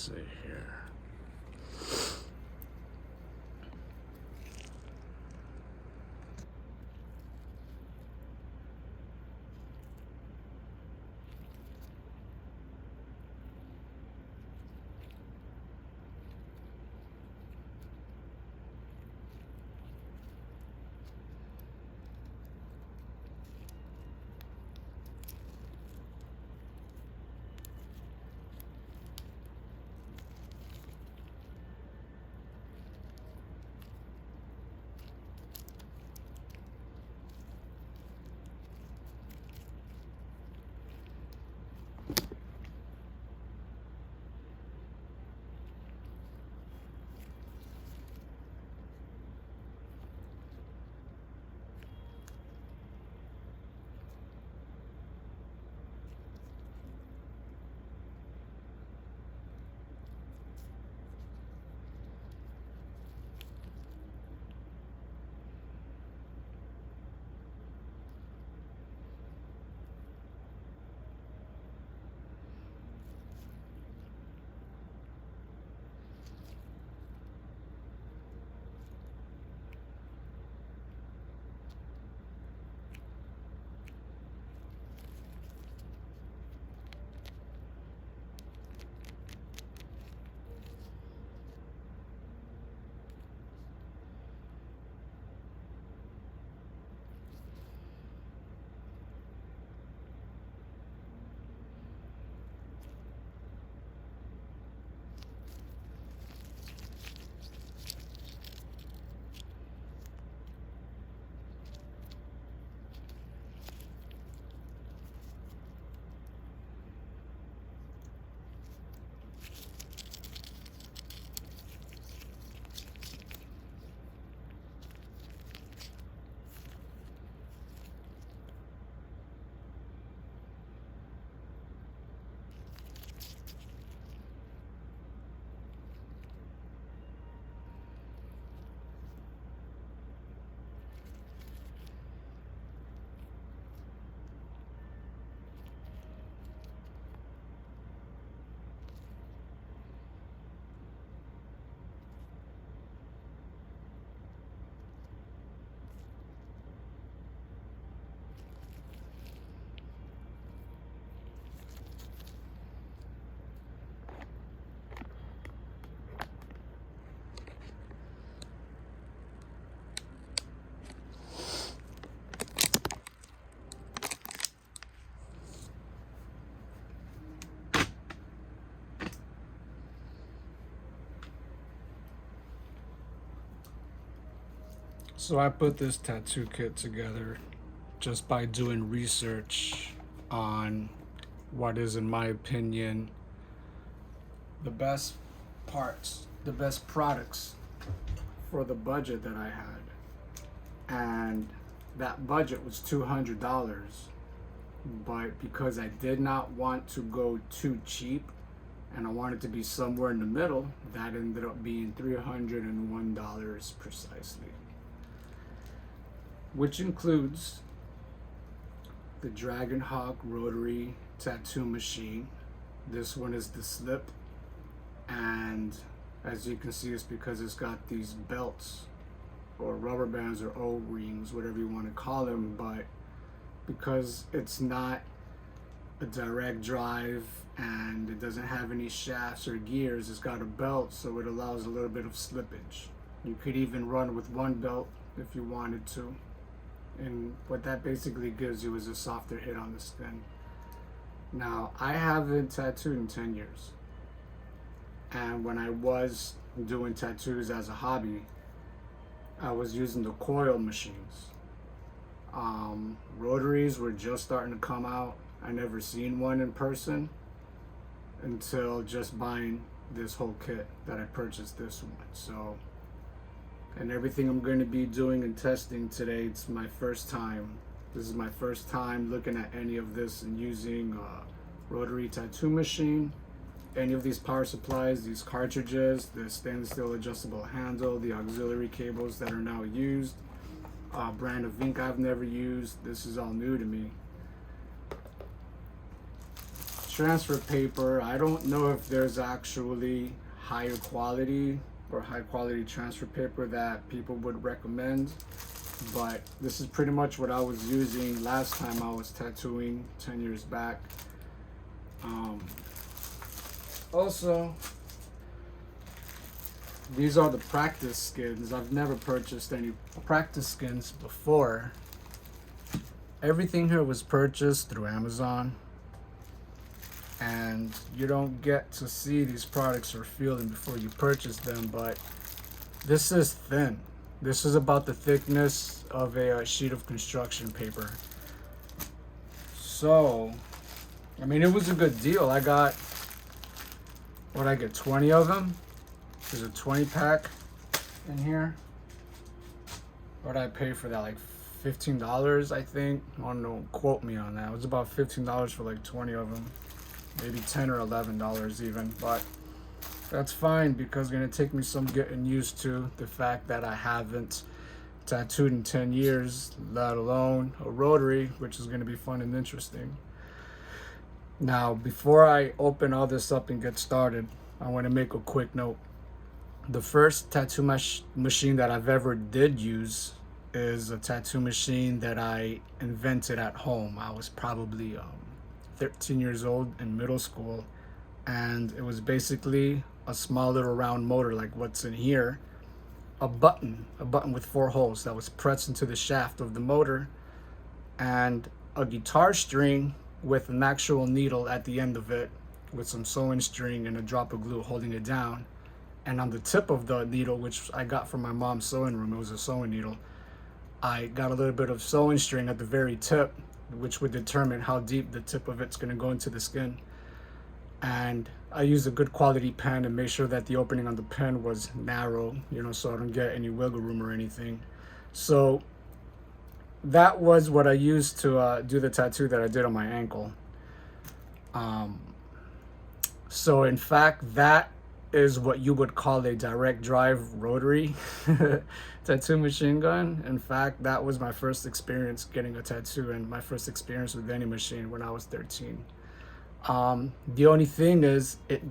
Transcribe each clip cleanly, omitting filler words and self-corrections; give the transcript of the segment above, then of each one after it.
see here. So I put this tattoo kit together just by doing research on what is, in my opinion, the best parts, the best products for the budget that I had. And that budget was $200. But because I did not want to go too cheap and I wanted to be somewhere in the middle, that ended up being $301 precisely, which includes the Dragon Hawk Rotary tattoo machine. This one is the slip, and as you can see, it's because it's got these belts or rubber bands or O-rings, whatever you want to call them, but because it's not a direct drive and it doesn't have any shafts or gears, it's got a belt, so it allows a little bit of slippage. You could even run with one belt if you wanted to. And what that basically gives you is a softer hit on the skin. Now, I haven't tattooed in 10 years. And when I was doing tattoos as a hobby, I was using the coil machines. Rotaries were just starting to come out. I never seen one in person until just buying this whole kit that I purchased this one. So, and everything I'm going to be doing and testing today, it's my first time. This is my first time looking at any of this and using a rotary tattoo machine, any of these power supplies, these cartridges, the stainless steel adjustable handle, the auxiliary cables that are now used, brand of ink I've never used. This is all new to me. transfer paper, I don't know if there's actually higher quality or high quality transfer paper that people would recommend, but this is pretty much what I was using last time I was tattooing 10 years back. Also, these are the practice skins. I've never purchased any practice skins before. Everything here was purchased through Amazon, and you don't get to see these products or feel them before you purchase them, but this is thin. This is about the thickness of a sheet of construction paper. So, I mean, it was a good deal. I got, what I get, 20 of them? There's a 20 pack in here. What did I pay for that? Like $15, I think. I don't know, quote me on that. It was about $15 for like 20 of them. Maybe $10 or $11 even, but that's fine because it's gonna take me some getting used to the fact that I haven't tattooed in 10 years, let alone a rotary, which is gonna be fun and interesting. Now, before I open all this up and get started, I wanna make a quick note. The first tattoo machine that I've ever did use is a tattoo machine that I invented at home. I was probably 13 years old in middle school, and it was basically a small little round motor like what's in here, a button with 4 holes that was pressed into the shaft of the motor, and a guitar string with an actual needle at the end of it with some sewing string and a drop of glue holding it down. And on the tip of the needle, which I got from my mom's sewing room, it was a sewing needle, I got a little bit of sewing string at the very tip, which would determine how deep the tip of it's going to go into the skin. And I used a good quality pen and made sure that the opening on the pen was narrow, you know, so I don't get any wiggle room or anything. So that was what I used to do the tattoo that I did on my ankle. So in fact, that is what you would call a direct drive rotary tattoo machine gun. In fact, that was my first experience getting a tattoo and my first experience with any machine when I was 13. The only thing is it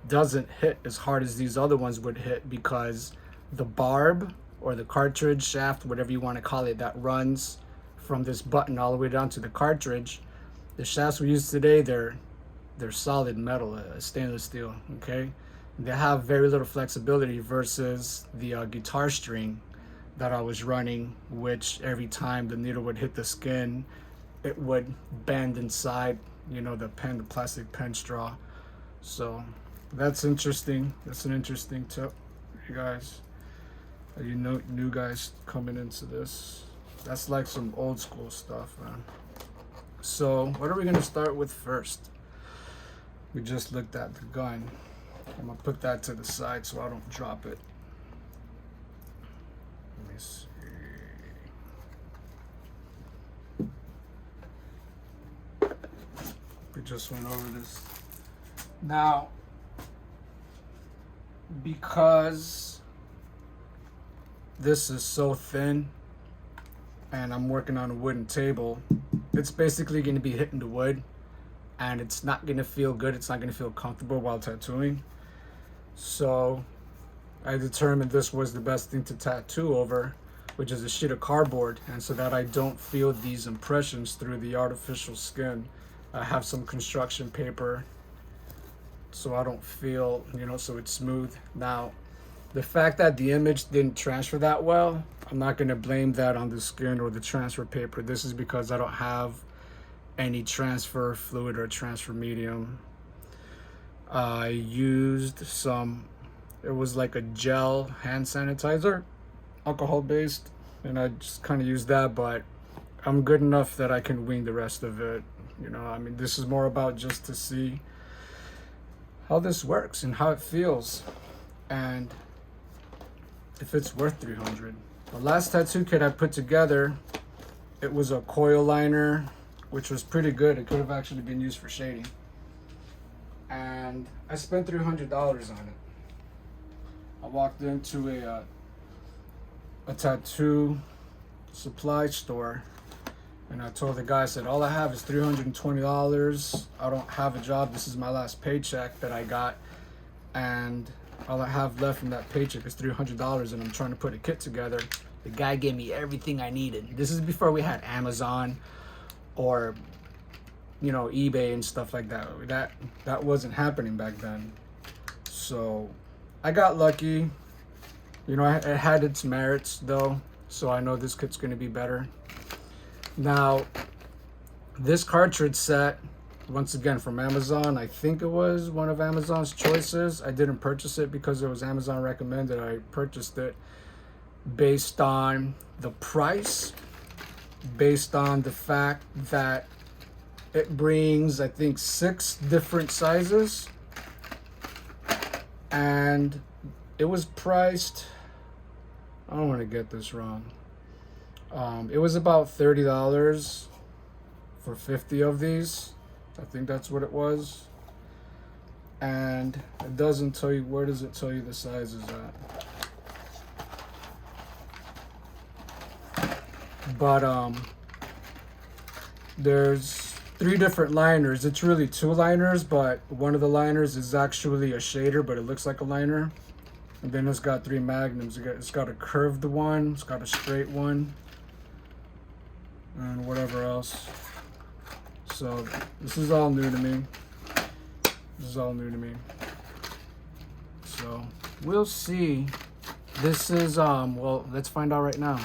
doesn't hit as hard as these other ones would hit because the barb or the cartridge shaft, whatever you want to call it, that runs from this button all the way down to the cartridge, the shafts we use today, they're solid metal, stainless steel, okay? They have very little flexibility versus the guitar string that I was running, which every time the needle would hit the skin, it would bend inside, you know, the plastic pen straw. So that's interesting. That's an interesting tip, you guys. You know, new guys coming into this. That's like some old school stuff, man. So what are we gonna start with first? We just looked at the gun. I'm gonna put that to the side so I don't drop it. Let me see. We just went over this. Now, because this is so thin and I'm working on a wooden table, it's basically gonna be hitting the wood and it's not gonna feel good. It's not gonna feel comfortable while tattooing. So I determined this was the best thing to tattoo over, which is a sheet of cardboard, and so that I don't feel these impressions through the artificial skin, I have some construction paper so I don't feel, you know, so it's smooth. Now, the fact that the image didn't transfer that well, I'm not gonna blame that on the skin or the transfer paper. This is because I don't have any transfer fluid or transfer medium. I used some, it was like a gel hand sanitizer, alcohol based, and I just kind of used that, but I'm good enough that I can wing the rest of it. You know, I mean, this is more about just to see how this works and how it feels and if it's worth $300. The last tattoo kit I put together, it was a coil liner, which was pretty good. It could have actually been used for shading. And I spent $300 on it. I walked into a tattoo supply store And I told the guy, I said, all I have is $320. I don't have a job. This is my last paycheck that I got. And all I have left from that paycheck is $300, and I'm trying to put a kit together. The guy gave me everything I needed. This is before we had Amazon or, you know, eBay and stuff like that. That wasn't happening back then. So I got lucky. You know, it had its merits though. So I know this kit's going to be better. Now, this cartridge set, once again from Amazon, I think it was one of Amazon's choices. I didn't purchase it because it was Amazon recommended. I purchased it based on the price, based on the fact that it brings, I think, 6 different sizes, and it was priced, I don't want to get this wrong. It was about $30 for 50 of these. I think that's what it was. And it doesn't tell you, where does it tell you the sizes at? But there's 3 different liners. It's really 2 liners, but one of the liners is actually a shader, but it looks like a liner. And then it's got 3 magnums. It's got a curved one, it's got a straight one, and whatever else. So this is all new to me. This is all new to me. So we'll see. This is well, let's find out right now.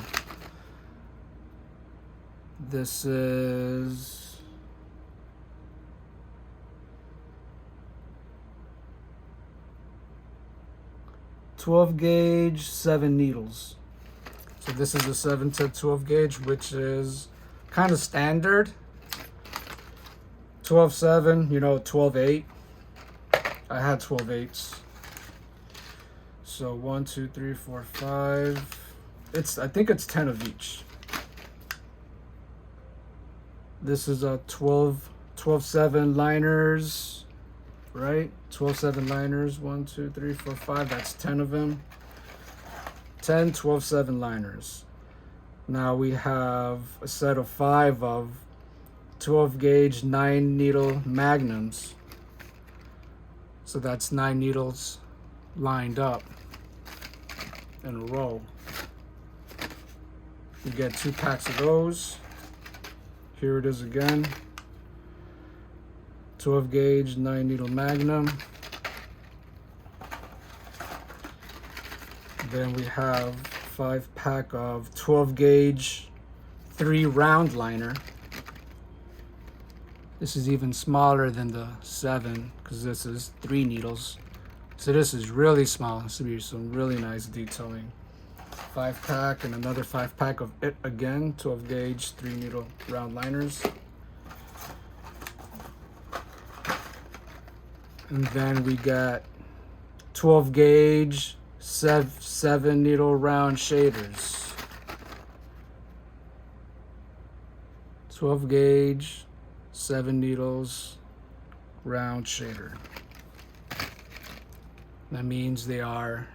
This is .12 gauge, 7 needles. So this is a 7 to 12 gauge, which is kind of standard. 12-7, you know, 12-8. I had 12-8s. So 1, 2, 3, 4, 5. I think it's 10 of each. This is a 12-7 liners, right? 12-7 liners, 1, 2, 3, 4, 5. That's 10 of them. 10 12-7 liners. Now we have a set of 5 of 12 gauge 9 needle magnums. So that's 9 needles lined up in a row. You get 2 packs of those. Here it is again. 12 gauge 9 needle magnum. Then we have 5 pack of 12 gauge 3 round liner. This is even smaller than the 7 because this is 3 needles. So this is really small. This will be some really nice detailing. 5 pack and another 5 pack of it again, 12 gauge 3 needle round liners. And then we got 12 gauge 7 needle round shaders. 12 gauge 7 needles round shader. That means they are,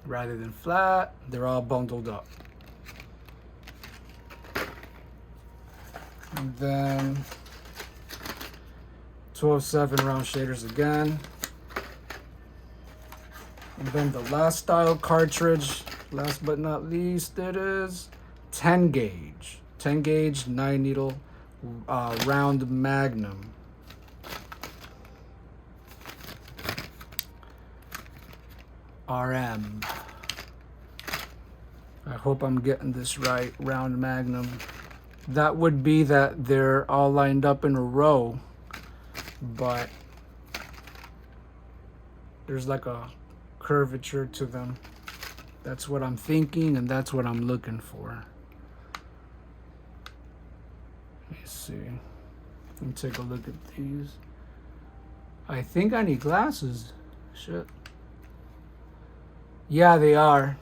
rather than flat, they're all bundled up. And then 12-7 round shaders again. And then the last style cartridge, last but not least, it is 10 gauge 9 needle round magnum. RM. I hope I'm getting this right. Round magnum. That would be that they're all lined up in a row, but there's like a curvature to them. That's what I'm thinking, and that's what I'm looking for. Let me see. Let me take a look at these. I think I need glasses. Shit. Yeah, they are.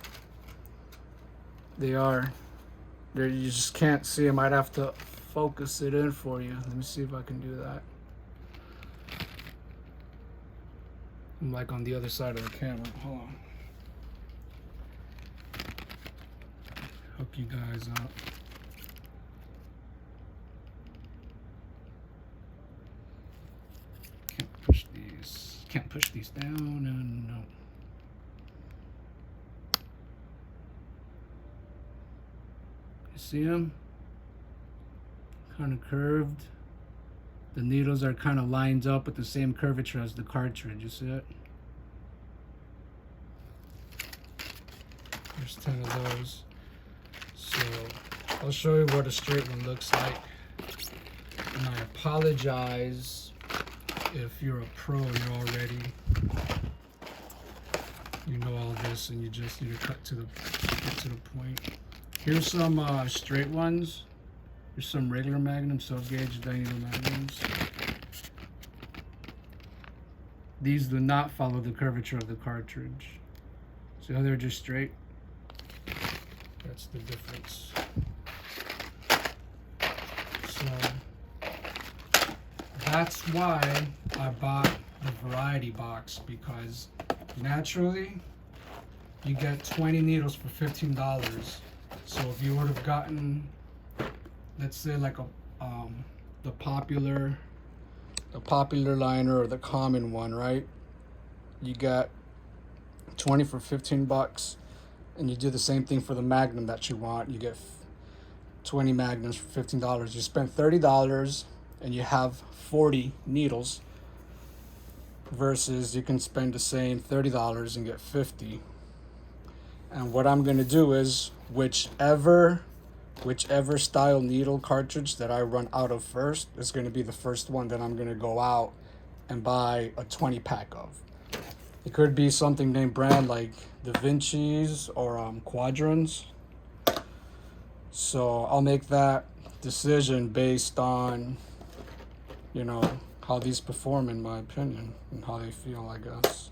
They are. You just can't see. I might have to focus it in for you. Let me see if I can do that. I'm like on the other side of the camera. Hold on. Help you guys out. can't push these down. No. You see them? Kind of curved. The needles are kind of lined up with the same curvature as the cartridge. You see it? There's 10 of those. So I'll show you what a straight one looks like. And I apologize if you're a pro, you're already, you know all this, and you just need to get to the point. Here's some straight ones. Here's some regular Magnum self-gauge diameter Magnums. These do not follow the curvature of the cartridge. See how they're just straight? That's the difference. So that's why I bought the variety box, because naturally you get 20 needles for $15. So if you would have gotten, let's say like the popular liner or the common one, right? You got 20 for 15 bucks, and you do the same thing for the Magnum that you want. You get 20 Magnums for $15. You spend $30 and you have 40 needles, versus you can spend the same $30 and get 50. And what I'm going to do is whichever style needle cartridge that I run out of first is going to be the first one that I'm going to go out and buy a 20 pack of. It could be something named brand like Da Vinci's or Quadrants. So I'll make that decision based on, you know, how these perform, in my opinion, and how they feel, I guess.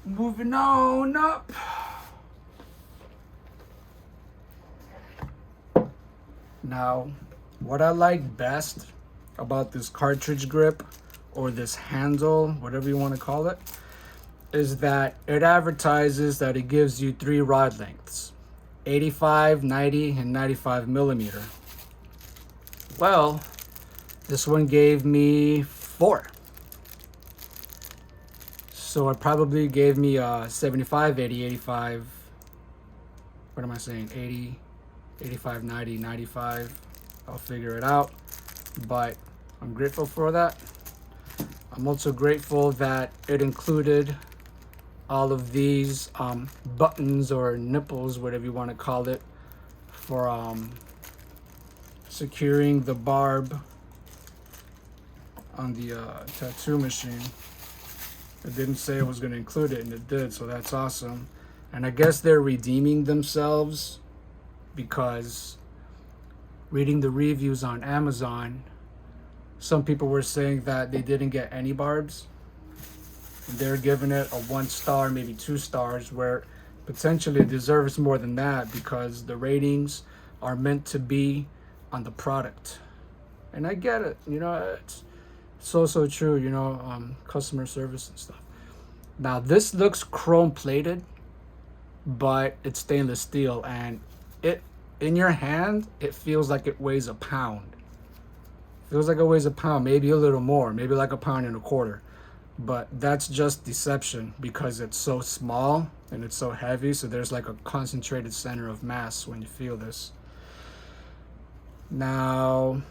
Moving on up. Now, what I like best about this cartridge grip, or this handle, whatever you want to call it, is that it advertises that it gives you 3 rod lengths: 85, 90, and 95 millimeter. Well, this one gave me 4. So it probably gave me 75, 80, 85, what am I saying, 80, 85, 90, 95. I'll figure it out, but I'm grateful for that. I'm also grateful that it included all of these buttons or nipples, whatever you want to call it, for securing the barb on the tattoo machine. It didn't say it was going to include it, and it did, so that's awesome. And I guess they're redeeming themselves, because reading the reviews on Amazon, some people were saying that they didn't get any barbs. They're giving it a 1 star, maybe 2 stars, where potentially it deserves more than that, because the ratings are meant to be on the product. And I get it, you know, it's so true, you know, customer service and stuff. Now this looks chrome plated, but it's stainless steel, and it, in your hand, it feels like it weighs a pound. Feels like it weighs a pound, maybe a little more, maybe like 1.25 pounds. But that's just deception, because it's so small and it's so heavy, so there's like a concentrated center of mass when you feel this. Now,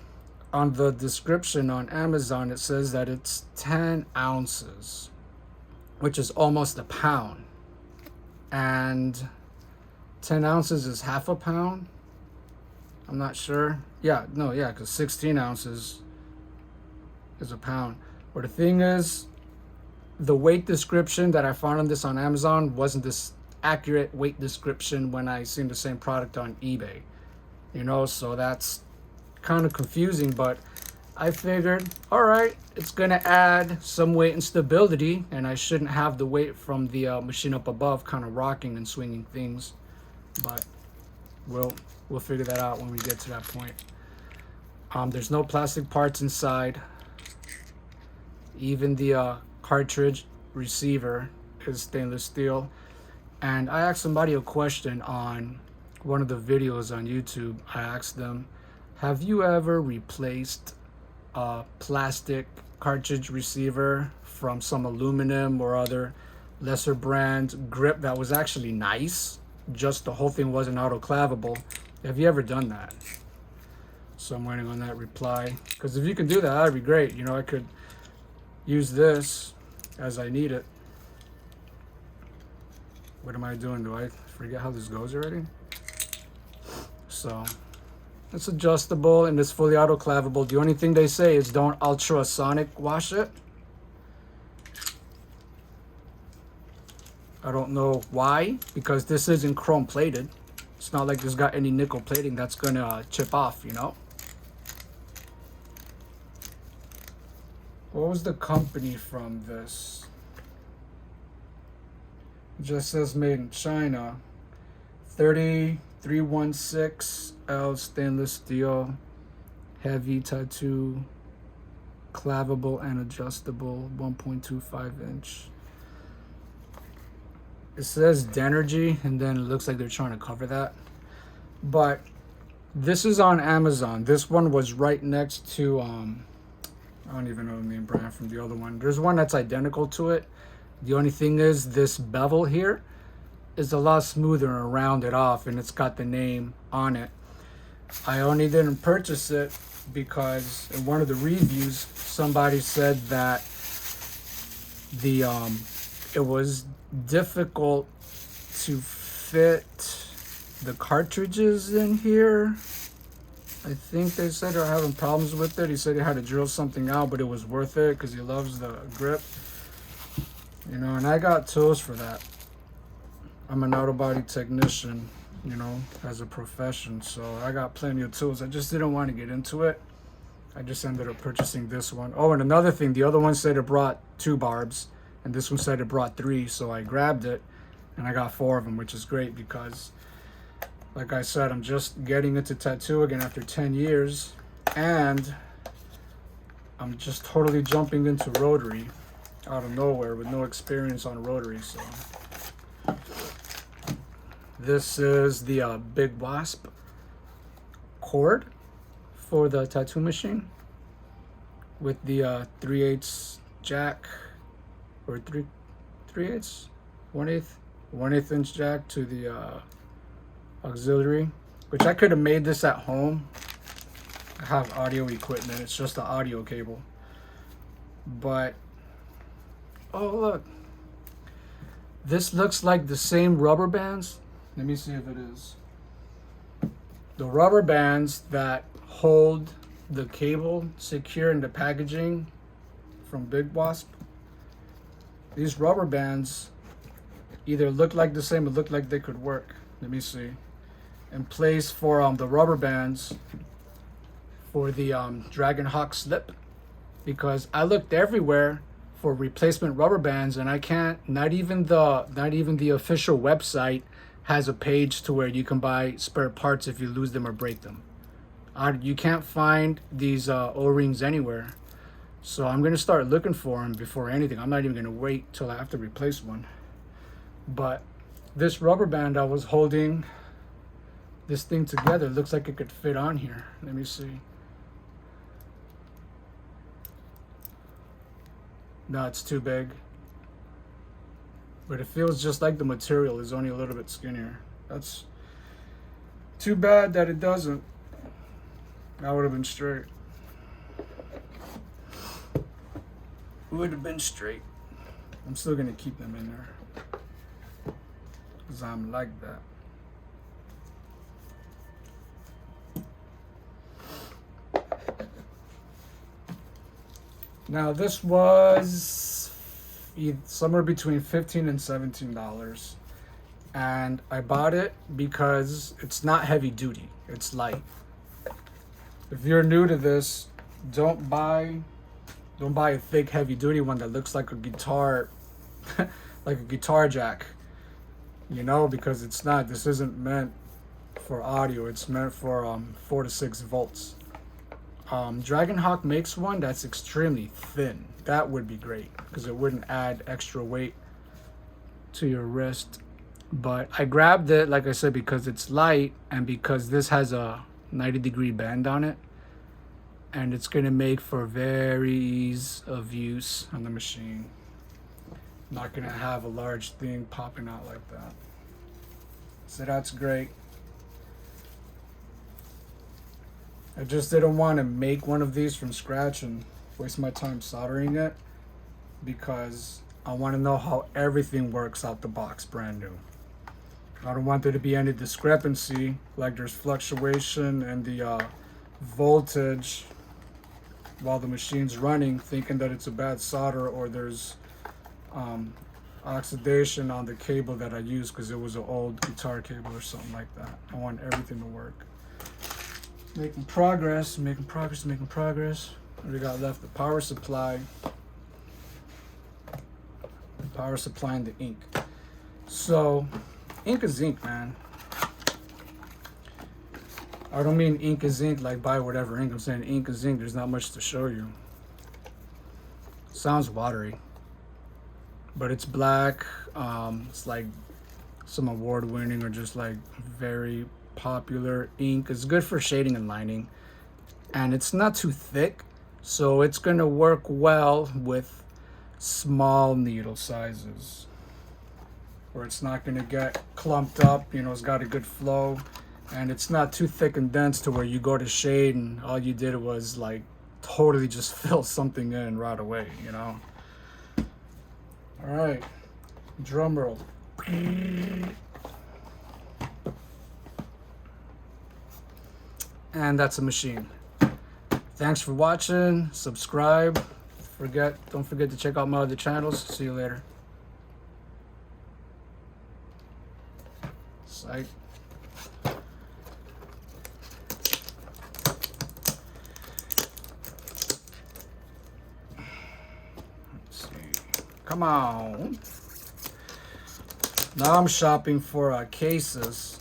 on the description on Amazon, it says that it's 10 ounces, which is almost a pound. And 10 ounces is half a pound? I'm not sure. Yeah, because 16 ounces is a pound. But the thing is, the weight description that I found on this on Amazon wasn't this accurate weight description when I seen the same product on eBay. You know, so that's kind of confusing, but I figured, all right, it's gonna add some weight and stability, and I shouldn't have the weight from the machine up above kind of rocking and swinging things. But we'll figure that out when we get to that point. There's no plastic parts inside. Even the cartridge receiver is stainless steel. And I asked somebody a question on one of the videos on YouTube. I asked them, have you ever replaced plastic cartridge receiver from some aluminum or other lesser brand grip that was actually nice. Just the whole thing wasn't autoclavable. Have you ever done that? So I'm waiting on that reply. Because if you can do that, that'd be great. You know, I could use this as I need it. What am I doing? Do I forget how this goes already? So it's adjustable and it's fully autoclavable. The only thing they say is don't ultrasonic wash it. I don't know why, because this isn't chrome plated. It's not like there's got any nickel plating that's gonna chip off, you know? What was the company from this? It just says made in China. 30316L stainless steel, heavy tattoo, clavable and adjustable, 1.25 inch. It says Denergy, and then it looks like they're trying to cover that. But this is on Amazon. This one was right next to, I don't even know the name brand from the other one. There's one that's identical to it. The only thing is this bevel here is a lot smoother and rounded off, and it's got the name on it. I only didn't purchase it because in one of the reviews, somebody said that it was difficult to fit the cartridges in here. I think they said they're having problems with it. He said he had to drill something out, but it was worth it because he loves the grip. You know, and I got tools for that. I'm an auto body technician, you know, as a profession, so I got plenty of tools. I just didn't want to get into it. I just ended up purchasing this one. Oh, and another thing, the other one said it brought 2 barbs, and this one said it brought 3, so I grabbed it, and I got 4 of them, which is great because, like I said, I'm just getting into tattoo again after 10 years, and I'm just totally jumping into Rotary out of nowhere with no experience on Rotary, so... This is the Big Wasp cord for the tattoo machine with the 3/8 jack, or 3/8, 1/8 inch jack to the auxiliary, which I could have made this at home. I have audio equipment, it's just the audio cable. But, oh look, this looks like the same rubber bands. Let me see if it is. The rubber bands that hold the cable secure in the packaging from Big Wasp. These rubber bands either look like the same or look like they could work. Let me see. In place for the rubber bands for the Dragon Hawk slip, because I looked everywhere for replacement rubber bands and I can't. Not even the official website has a page to where you can buy spare parts if you lose them or break them. You can't find these O-rings anywhere. So I'm going to start looking for them before anything. I'm not even going to wait till I have to replace one. But this rubber band I was holding this thing together looks like it could fit on here. Let me see. No, it's too big. But it feels just like the material is only a little bit skinnier. That's too bad that it doesn't. That would have been straight. Would have been straight. I'm still gonna keep them in there because I'm like that. Now this was somewhere between $15 and $17, and I bought it because it's not heavy duty, it's light. If you're new to this, don't buy a thick heavy duty one that looks like a guitar like a guitar jack, you know, because it's not. This isn't meant for audio, it's meant for 4 to 6 volts. Dragon Hawk makes one that's extremely thin. That would be great because it wouldn't add extra weight to your wrist. But I grabbed it, like I said, because it's light and because this has a 90-degree bend on it. and it's gonna make for very ease of use on the machine. Not gonna have a large thing popping out like that. So that's great. I just didn't want to make one of these from scratch and waste my time soldering it, because I want to know how everything works out the box brand new. I don't want there to be any discrepancy, like there's fluctuation in the voltage while the machine's running, thinking that it's a bad solder, or there's oxidation on the cable that I used because it was an old guitar cable or something like that. I want everything to work. Making progress. What we got left? The power supply. Power supplying the ink. So, ink is ink, man. I don't mean ink is ink like buy whatever ink. I'm saying ink is ink. There's not much to show you. Sounds watery, but it's black. It's like some award-winning or just like very popular ink. It's good for shading and lining, and it's not too thick, so it's gonna work well with small needle sizes, where it's not gonna get clumped up. You know, it's got a good flow, and it's not too thick and dense to where you go to shade and all you did was like totally just fill something in right away, you know. All right, drum roll. And that's a machine. Thanks for watching. Subscribe. Don't forget to check out my other channels. See you later. Psych. Let's see. Come on. Now I'm shopping for cases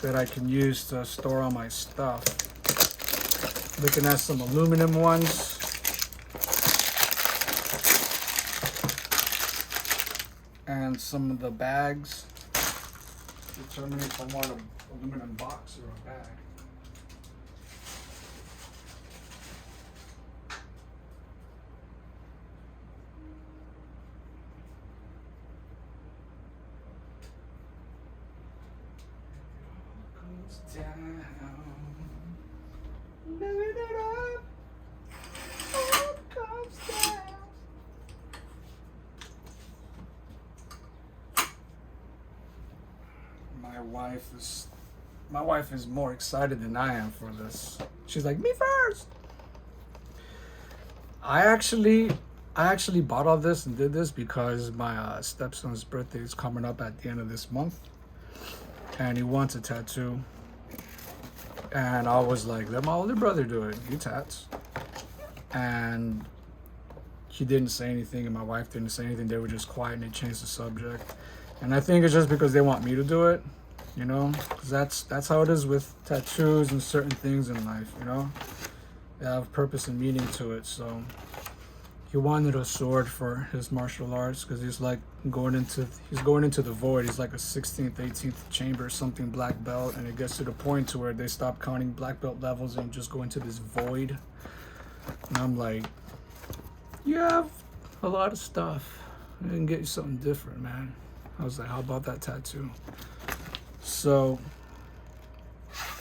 that I can use to store all my stuff. Looking at some aluminum ones. And some of the bags. Determine if I want an aluminum box or a bag. Down, living it up, all comes down. My wife is more excited than I am for this. She's like, me first. I actually bought all this and did this because my stepson's birthday is coming up at the end of this month, and he wants a tattoo. And I was like, let my older brother do it. He tats. And he didn't say anything, and my wife didn't say anything. They were just quiet, and they changed the subject. And I think it's just because they want me to do it, you know? Because that's how it is with tattoos and certain things in life, you know? They have purpose and meaning to it. So he wanted a sword for his martial arts because he's like going into the void. He's like a 16th, 18th chamber, something black belt, and it gets to the point to where they stop counting black belt levels and just go into this void. And I'm like, you have a lot of stuff. I can get you something different, man. I was like, how about that tattoo? So,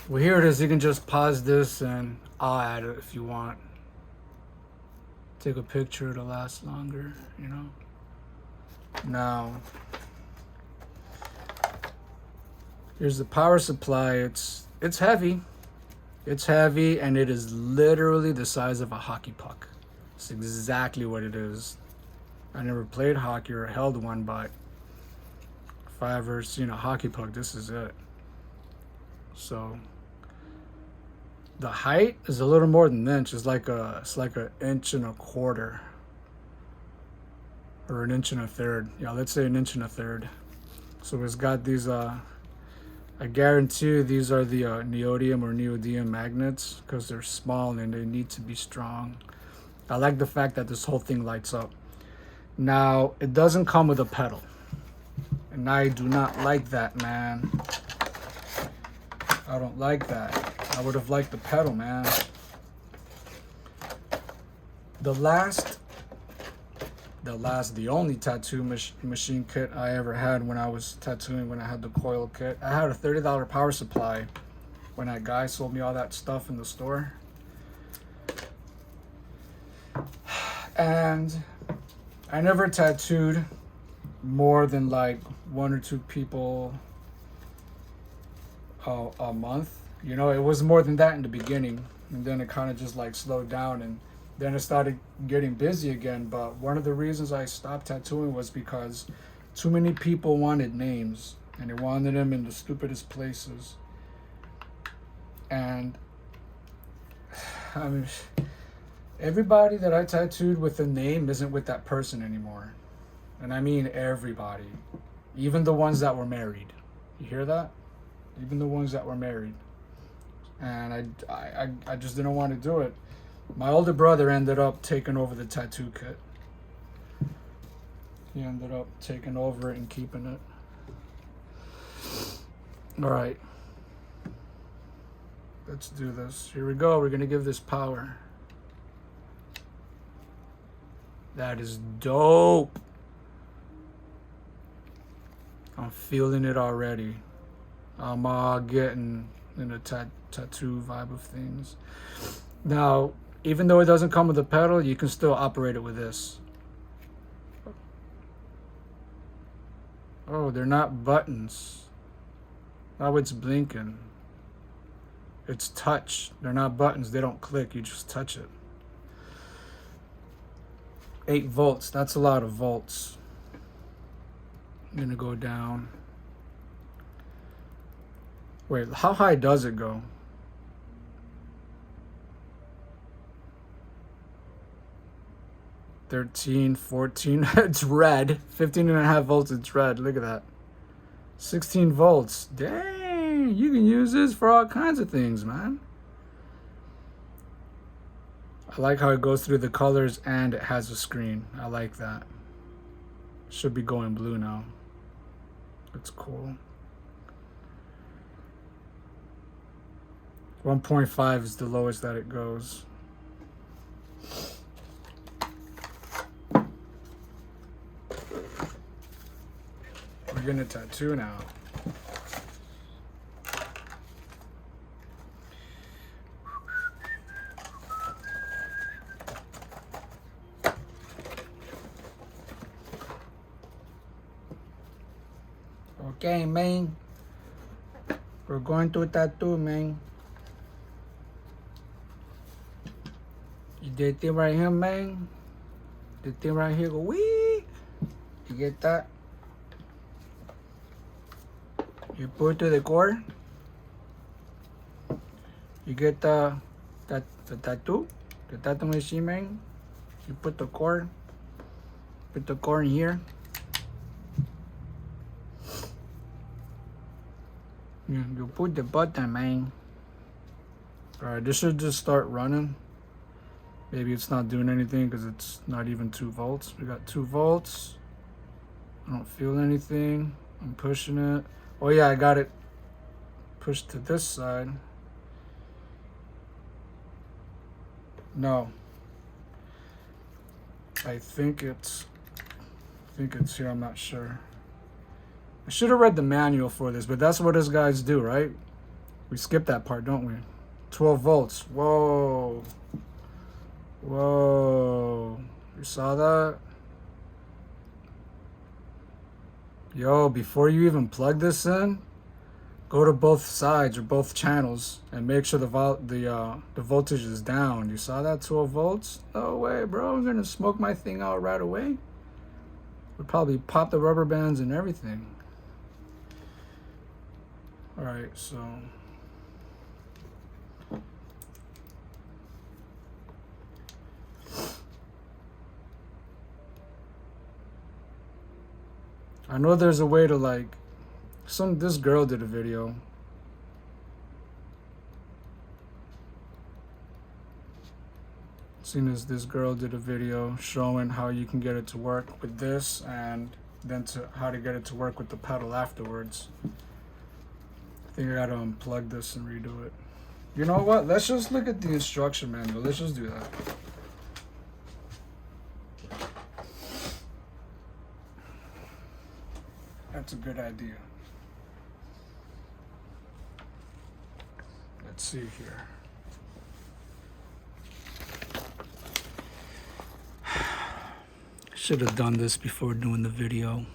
well, here it is. You can just pause this and I'll add it if you want. Take a picture, it'll last longer, you know? Now, here's the power supply. It's heavy. It's heavy, and it is literally the size of a hockey puck. It's exactly what it is. I never played hockey or held one, but if I ever seen a hockey puck, this is it. So the height is a little more than an inch. It's like an inch and a quarter, or an inch and a third. Yeah, let's say an inch and a third. So it's got these I guarantee you these are the neodymium or neodymium magnets, because they're small and they need to be strong. I like the fact that this whole thing lights up. Now, it doesn't come with a pedal, and I do not like that, man. I don't like that. I would have liked the pedal, man. The only tattoo machine kit I ever had when I was tattooing, when I had the coil kit. I had a $30 power supply when that guy sold me all that stuff in the store. And I never tattooed more than like 1 or 2 people a month. You know, it was more than that in the beginning, and then it kind of just like slowed down, and then it started getting busy again. But one of the reasons I stopped tattooing was because too many people wanted names, and they wanted them in the stupidest places. And I mean, everybody that I tattooed with a name isn't with that person anymore. And I mean everybody, even the ones that were married. You hear that? Even the ones that were married. And I just didn't want to do it. My older brother ended up taking over the tattoo kit. He ended up taking over it and keeping it. All right. Let's do this. Here we go. We're going to give this power. That is dope. I'm feeling it already. I'm getting in a tattoo vibe of things. Now, even though it doesn't come with a pedal, you can still operate it with this. Oh, they're not buttons. Oh, it's blinking. It's touch. They're not buttons. They don't click. You just touch it. 8 volts. That's a lot of volts. I'm gonna go down. Wait, how high does it go? $13, $14. It's red. 15.5 volts. It's red. Look at that. 16 volts. Dang, you can use this for all kinds of things, man. I like how it goes through the colors and it has a screen. I like that. Should be going blue now. That's cool. 1.5 is the lowest that it goes. We're gonna tattoo now. Okay, man. We're going to tattoo, man. You did thing right here, man. The thing right here go wee. You get that? You put to the core. You get the tattoo machine, man. You put the core. Put the core in here. You put the button, man. Alright, this should just start running. Maybe it's not doing anything because it's not even 2 volts. We got 2 volts. I don't feel anything. I'm pushing it. Oh yeah, I got it pushed to this side. No. I think it's here, I'm not sure. I should have read the manual for this, but that's what us guys do, right? We skip that part, don't we? 12 volts. Whoa. Whoa. You saw that? Yo, before you even plug this in, go to both sides or both channels and make sure the voltage is down. You saw that? 12 volts? No way, bro. I'm gonna smoke my thing out right away. Would probably pop the rubber bands and everything. All right, so I know there's a way to like this girl did a video. Seen as this girl did a video showing how you can get it to work with this and then how to get it to work with the pedal afterwards. I think I gotta unplug this and redo it. You know what? Let's just look at the instruction manual. Let's just do that. That's a good idea. Let's see here. Should have done this before doing the video.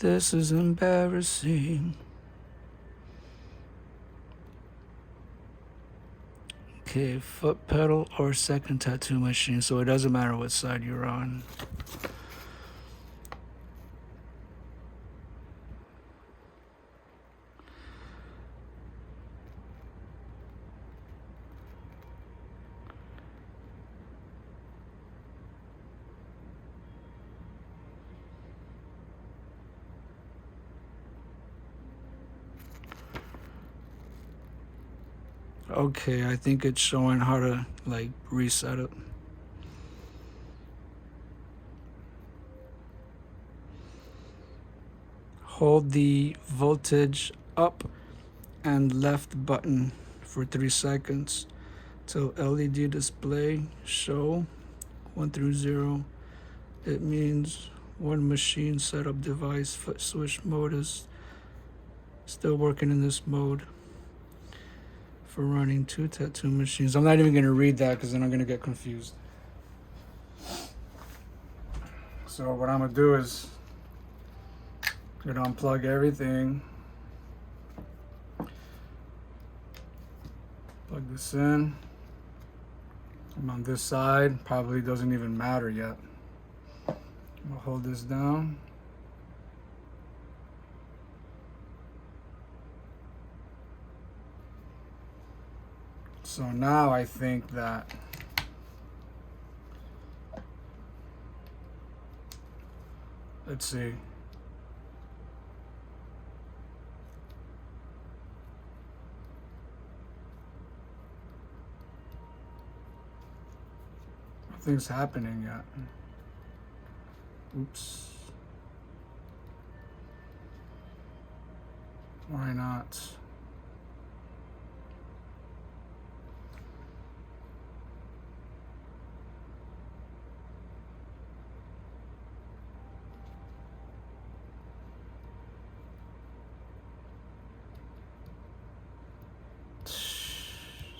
This is embarrassing. Okay, foot pedal or second tattoo machine, so it doesn't matter what side you're on. Okay, I think it's showing how to like reset it. Hold the voltage up and left button for 3 seconds till LED display show 1 through 0. It means one machine setup device foot switch mode is still working in this mode. For running 2 tattoo machines. I'm not even going to read that because then I'm going to get confused. So what I'm going to do is I'm going to unplug everything. Plug this in. I'm on this side. Probably doesn't even matter yet. I'm going to hold this down. So now I think that let's see. Nothing's happening yet. Oops. Why not?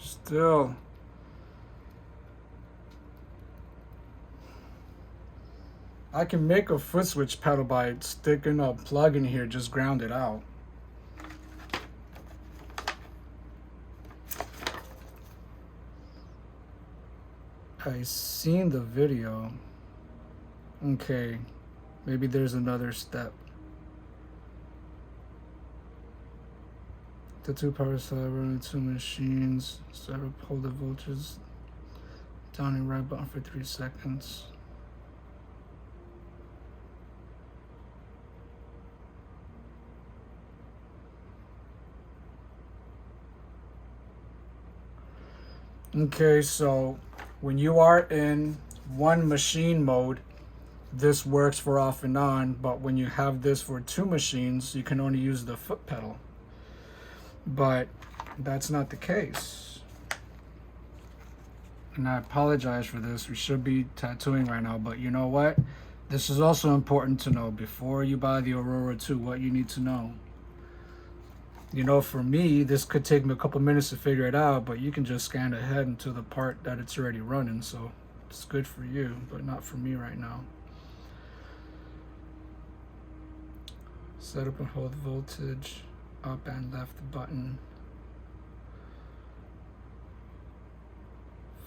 Still. I can make a foot switch pedal by sticking a plug in here, just ground it out. I seen the video. Okay, maybe there's another step. The 2 power supply running 2 machines. Set up, hold the voltage down and right button for 3 seconds. Okay, so when you are in one machine mode, this works for off and on, but when you have this for 2 machines, you can only use the foot pedal. But that's not the case. And I apologize for this. We should be tattooing right now, but you know what? This is also important to know before you buy the Aurora 2, what you need to know. You know, for me, this could take me a couple minutes to figure it out, but you can just scan ahead into the part that it's already running, so it's good for you, but not for me right now. Set up and hold voltage, up and left button.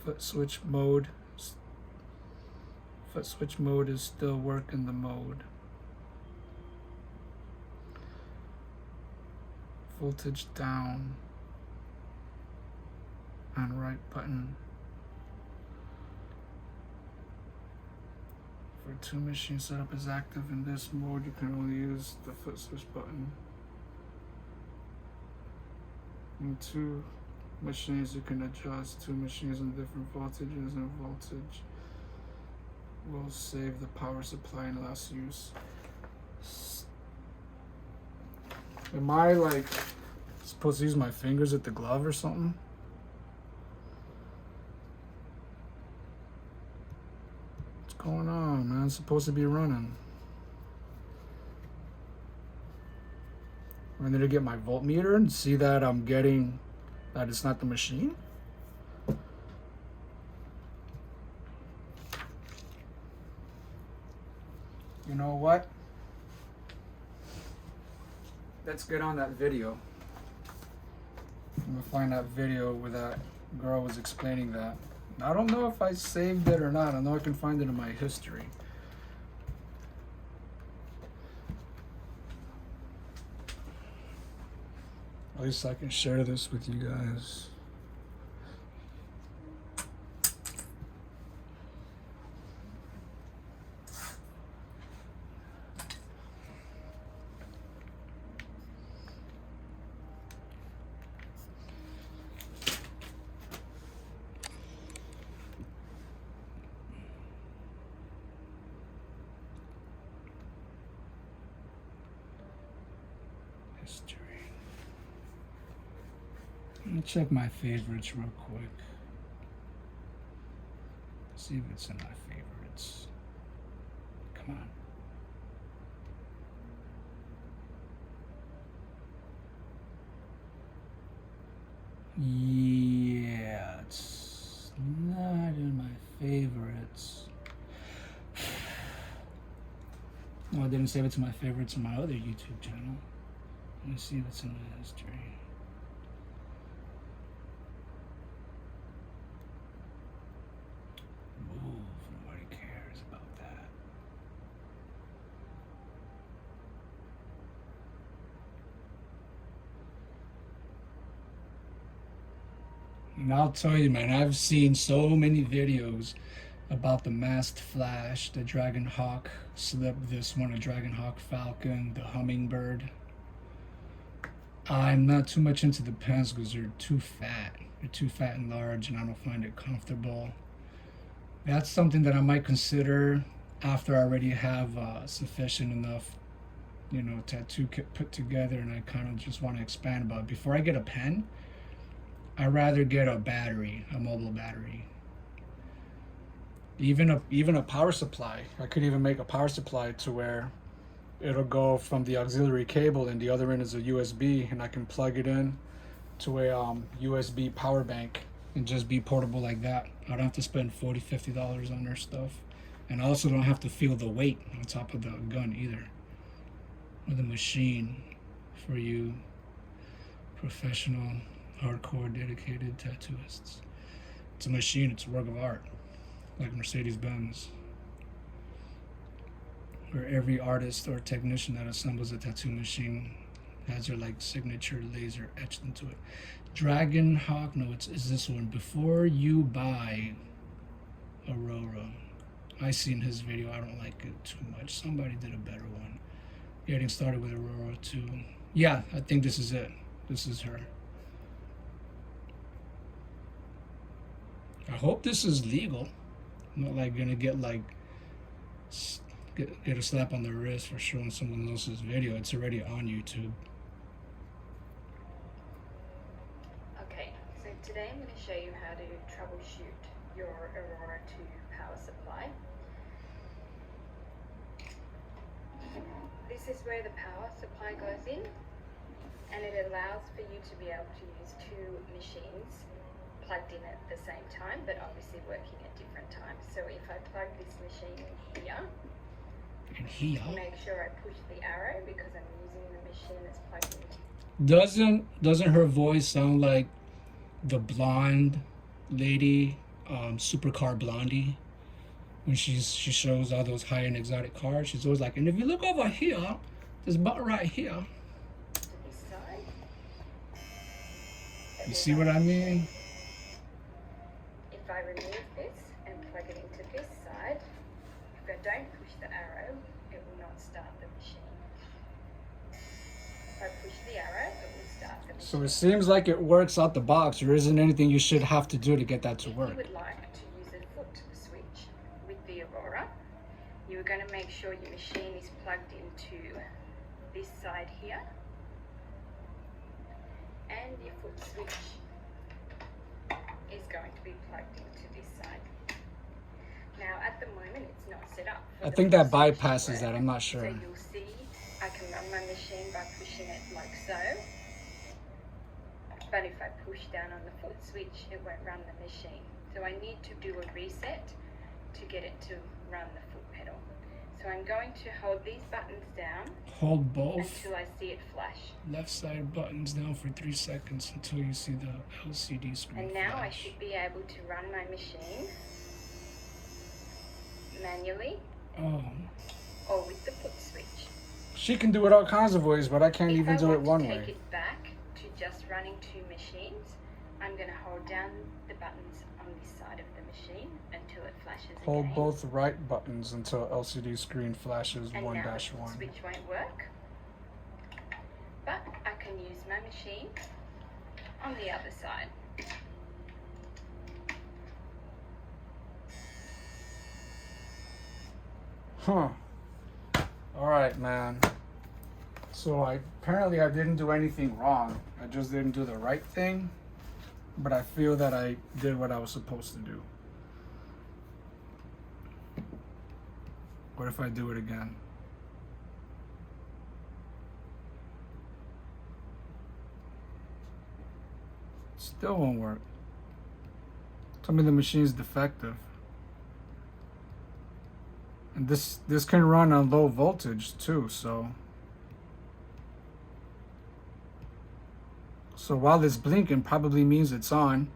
Foot switch mode. Foot switch mode is still working the mode. Voltage down and right button. For 2 machine setup is active in this mode, you can only use the foot switch button. In 2 machines you can adjust 2 machines on different voltages, and voltage will save the power supply in less use. Am I like supposed to use my fingers at the glove or something? It's going on, man? It's supposed to be running. I need to get my voltmeter and see that I'm getting that it's not the machine. You know what? Let's get on that video. I'm gonna find that video where that girl was explaining that. I don't know if I saved it or not. I know I can find it in my history. At least I can share this with you guys. History. Let me check my favorites real quick. See if it's in my favorites. Come on. Yeah, it's not in my favorites. No, I didn't save it to my favorites on my other YouTube channel. Let me see what's in my history. Move, nobody cares about that. And I'll tell you, man, I've seen so many videos about the masked flash, the Dragon Hawk slip, this one, a Dragon Hawk Falcon, the Hummingbird. I'm not too much into the pants because they're too fat. They're too fat and large, and I don't find it comfortable. That's something that I might consider after I already have sufficient enough, you know, tattoo kit put together, and I kind of just want to expand. But before I get a pen, I'd rather get a battery, a mobile battery. Even a power supply. I could even make a power supply to where it'll go from the auxiliary cable and the other end is a USB, and I can plug it in to a USB power bank and just be portable like that. I don't have to spend $40-50 on their stuff, and I also don't have to feel the weight on top of the gun either, or the machine for you professional, hardcore, dedicated tattooists. It's a machine, it's a work of art, like Mercedes-Benz, where every artist or technician that assembles a tattoo machine has their like signature laser etched into it. Dragon Hawk, no, it's this one. Before you buy Aurora, I seen his video. I don't like it too much. Somebody did a better one. Getting started with Aurora too. Yeah, I think this is it. This is her. I hope this is legal. I'm not like gonna get like get a slap on the wrist for showing someone else's video. It's already on YouTube. Okay, so today I'm going to show you how to troubleshoot your Aurora 2 power supply. This is where the power supply goes in, and it allows for you to be able to use two machines plugged in at the same time, but obviously working at different times. So if I plug this machine in here, make sure I push the arrow because I'm using the machine that's plugged in. Doesn't her voice sound like the blonde lady, Supercar Blondie? When she shows all those high-end exotic cars, she's always like, and if you look over here, this button right here. This side. You see what I mean? If I remove this and plug it into this side, if I don't push the arrow, it will not start the machine. If I push the arrow, it will start the machine. So it seems like it works out the box. There isn't anything you should have to do to get that to work. If you would like to use a foot switch with the Aurora, you're going to make sure your machine is plugged into this side here, and your foot switch is going to be plugged into this side. Now at the moment it's not set up for I the think foot that switch to bypasses work. that. I'm not sure. So you'll see I can run my machine by pushing it like so. But if I push down on the foot switch, it won't run the machine. So I need to do a reset to get it to run the foot pedal. So I'm going to hold these buttons down. Hold both until I see it flash. left side buttons down for 3 seconds until you see the LCD screen And now flash. I should be able to run my machine manually or with the foot switch. She can do it all kinds of ways, but I can't even do it one If I want to way. take it back to just running 2 machines, I'm going to hold down the buttons on this side of the machine until it flashes Hold again. both right buttons until LCD screen flashes And 1-1. now the foot switch won't work, but I can use my machine on the other side. Huh. Alright, man. So apparently I didn't do anything wrong. I just didn't do the right thing. But I feel that I did what I was supposed to do. What if I do it again? Still won't work. Tell me the machine's defective. And this can run on low voltage too, so while it's blinking probably means it's on,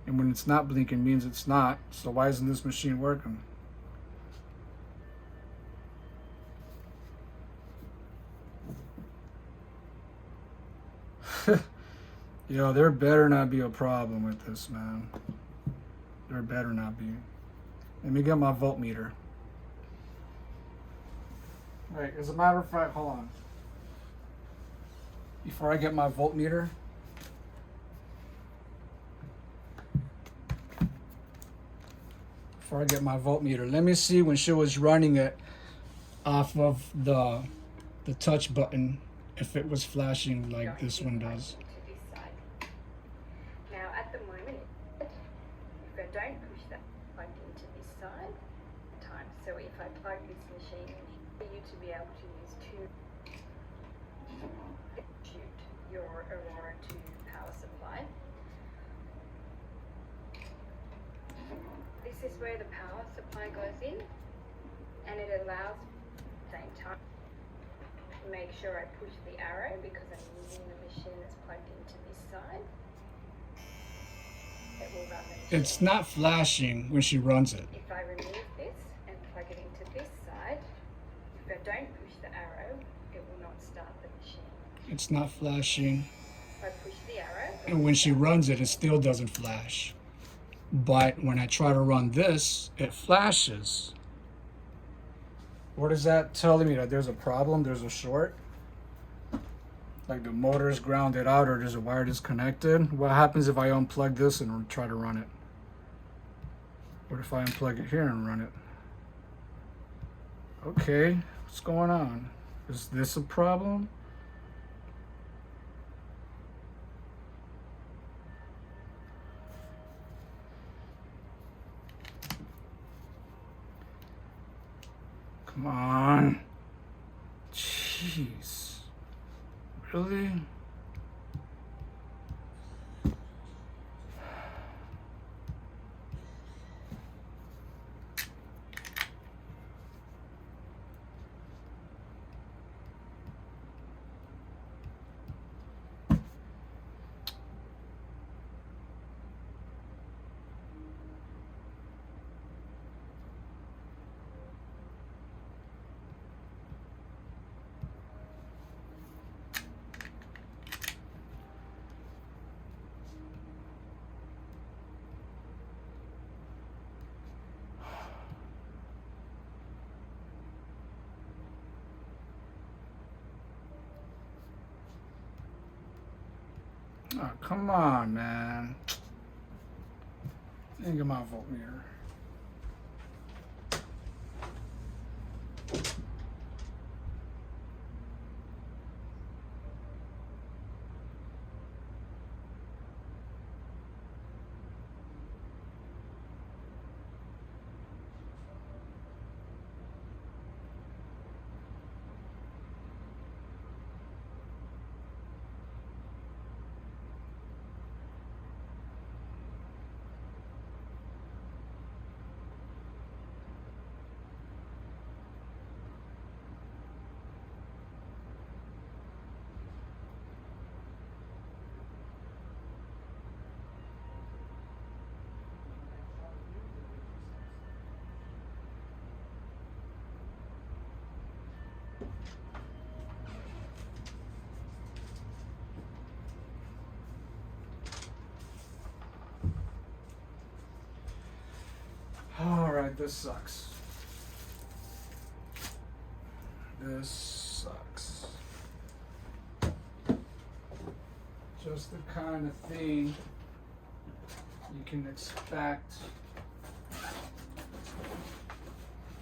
and when it's not blinking means it's not. So why isn't this machine working? Yo, there better not be a problem with this, man. There better not be. Let me get my voltmeter. Right, as a matter of fact, hold on. Before I get my voltmeter, let me see when she was running it off of the touch button, if it was flashing like this one does. Now at the moment, if I don't push that plug into this side, time. So if I plug this machine in for you to be able to use shoot your Aurora 2 power supply. This is where the power supply goes in, and it allows at the same time to make sure I push the arrow because I'm using the machine that's plugged into this side. It will run the machine. It's not flashing when she runs it. If I remove this and plug it into this side, if I don't push the arrow, it will not start the machine. It's not flashing. If I push the arrow, And when she runs it, it still doesn't flash. But when I try to run this, it flashes. What is that telling me? That there's a problem? There's a short? Like the motor's grounded out or there's a wire disconnected? What happens if I unplug this and try to run it? What if I unplug it here and run it? Okay, what's going on? Is this a problem? Come on. Jeez. Really? Oh, come on, man. Think of my voltmeter. right, this sucks. This sucks. Just the kind of thing you can expect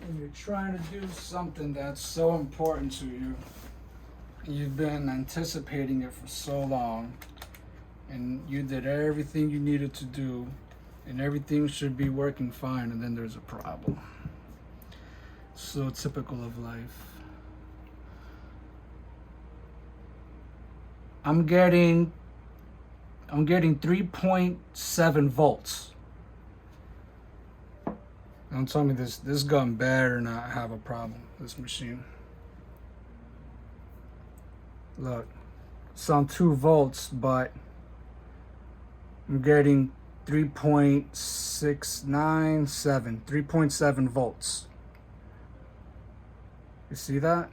when you're trying to do something that's so important to you. You've been anticipating it for so long, and you did everything you needed to do, and everything should be working fine, and then there's a problem. So typical of life. I'm getting 3.7 volts. Don't tell me this gun better not have a problem, this machine. Look, it's on 2 volts, but I'm getting 3.7 volts. You see that?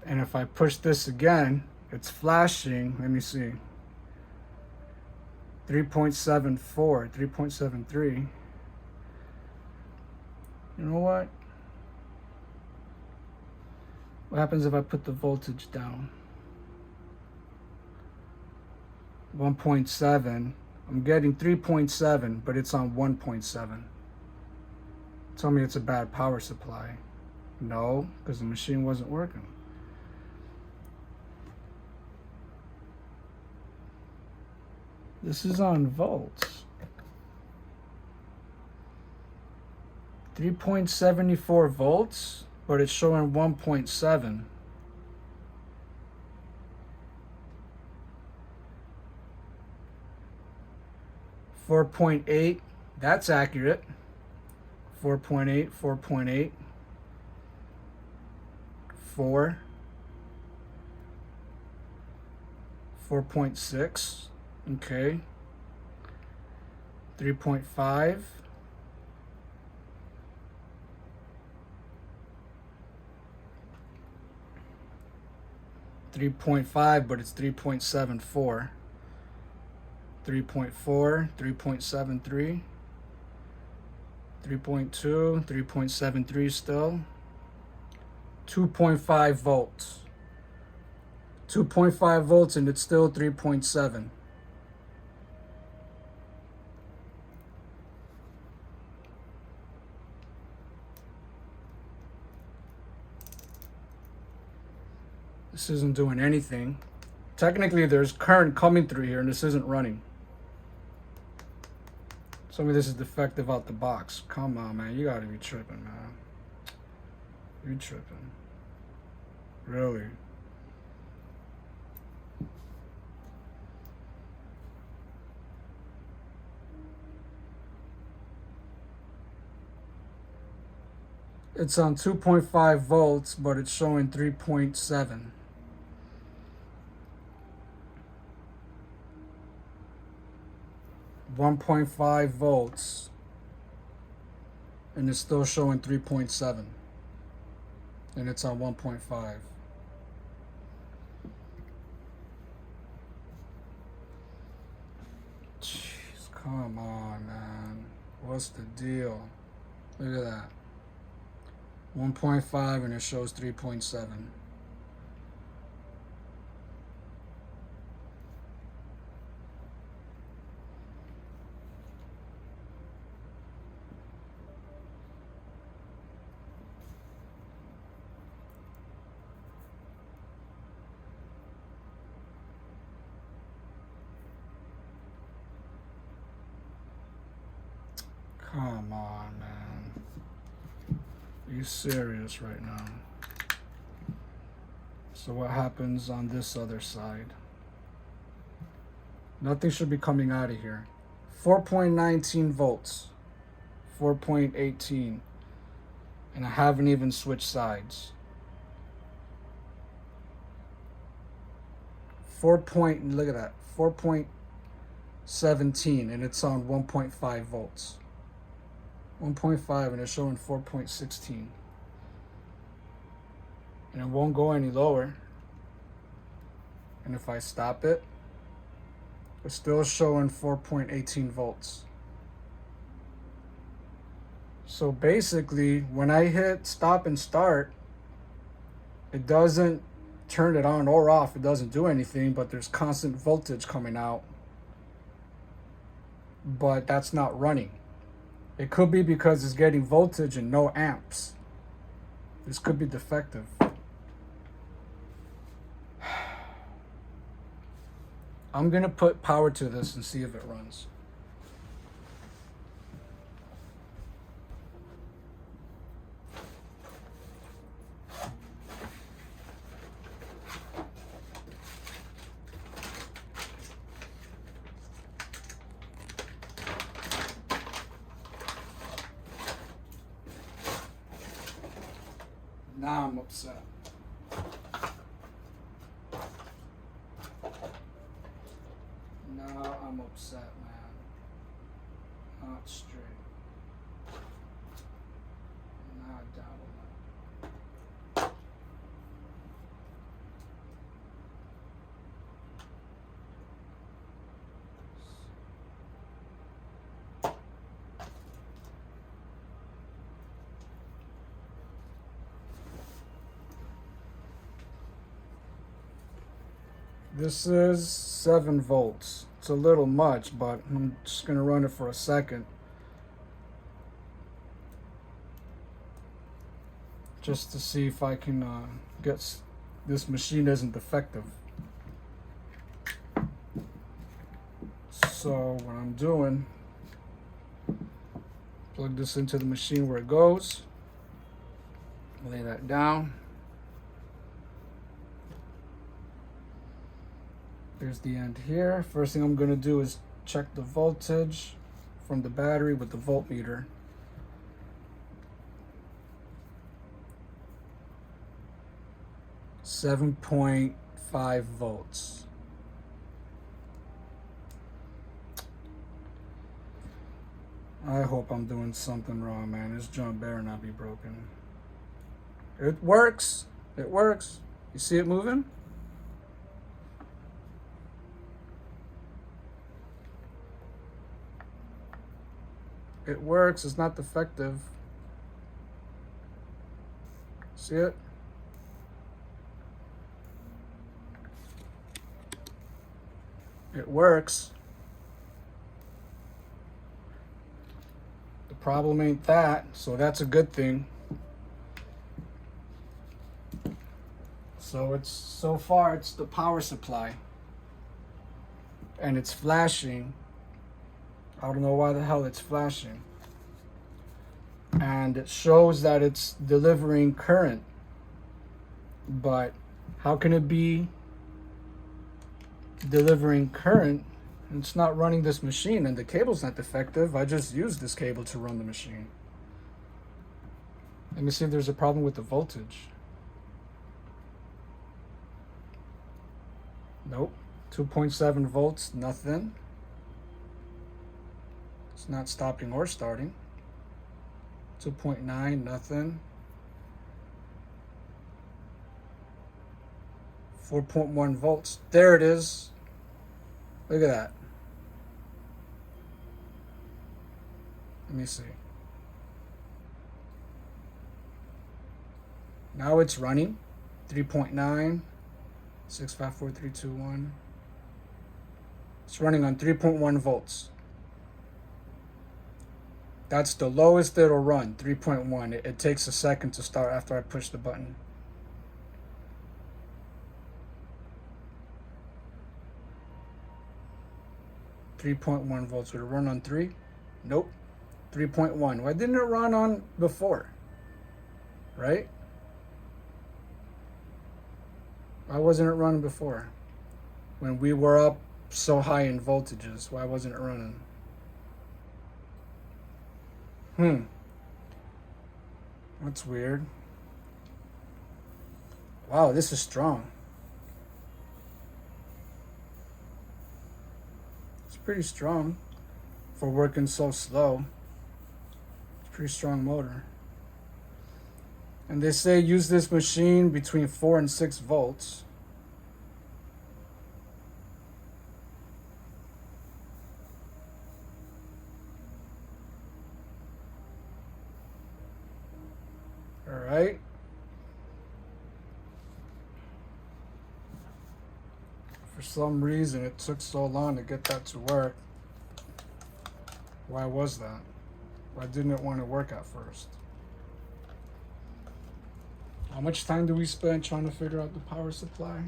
And if I push this again, it's flashing. Let me see. 3.74, 3.73. You know what? What happens if I put the voltage down? 1.7. I'm getting 3.7, but it's on 1.7. Tell me it's a bad power supply. No, because the machine wasn't working. This is on volts. 3.74 volts, but it's showing 1.7. 4.8, that's accurate. 4.8, 4.8, 4, 4.6, okay. 3.5, 3.5, but it's 3.74. 3.4, 3.73, 3.2, 3.73 still. 2.5 volts. 2.5 volts, and it's still 3.7. This isn't doing anything. Technically, there's current coming through here, and this isn't running. Some of this is defective out the box. Come on, man. You gotta be tripping, man. You tripping. Really. It's on 2.5 volts, but it's showing 3.7. .5 volts, and it's still showing 3.7, and it's on 1.5. Jeez, come on, man. What's the deal? Look at that. 1.5, and it shows 3.7. Come on, man. Are you serious right now? So what happens on this other side? Nothing should be coming out of here. 4.19 volts. 4.18. And I haven't even switched sides. 4. Look at that. 4.17, and it's on 1.5 volts. 1.5, and it's showing 4.16. And it won't go any lower. And if I stop it, it's still showing 4.18 volts. So basically, when I hit stop and start, it doesn't turn it on or off. It doesn't do anything, but there's constant voltage coming out. But that's not running. It could be because it's getting voltage and no amps. This could be defective. I'm gonna put power to this and see if it runs. Now I'm upset. Now I'm upset, man. Not straight. Not down. This is 7 volts. It's a little much, but I'm just gonna run it for a second. Just to see if I can get this machine isn't defective. So what I'm doing, plug this into the machine where it goes, lay that down. There's the end here. First thing I'm gonna do is check the voltage from the battery with the voltmeter. .5 volts. I hope I'm doing something wrong, man. This junk better not be broken. It works. It works. You see it moving? It works. It's not defective. See it? It works. The problem ain't that, so that's a good thing. So so far it's the power supply. And it's flashing. I don't know why the hell it's flashing. And it shows that it's delivering current. But how can it be delivering current and it's not running this machine? And the cable's not defective. I just used this cable to run the machine. Let me see if there's a problem with the voltage. Nope. 2.7 volts, nothing. It's not stopping or starting. 2.9, nothing. 4.1 volts. There it is. Look at that. Let me see. Now it's running. 3.9. 654.321. It's running on 3.1 volts. That's the lowest it'll run, 3.1. It takes a second to start after I push the button. .1 volts. Would it run on 3? Nope. 3.1. Why didn't it run on before? Right? Why wasn't it running before? When we were up so high in voltages, why wasn't it running? That's weird. Wow, this is strong. It's pretty strong for working so slow. It's a pretty strong motor. And they say use this machine between 4 and 6 volts. right? For some reason, it took so long to get that to work. Why was that? Why didn't it want to work at first? How much time do we spend trying to figure out the power supply?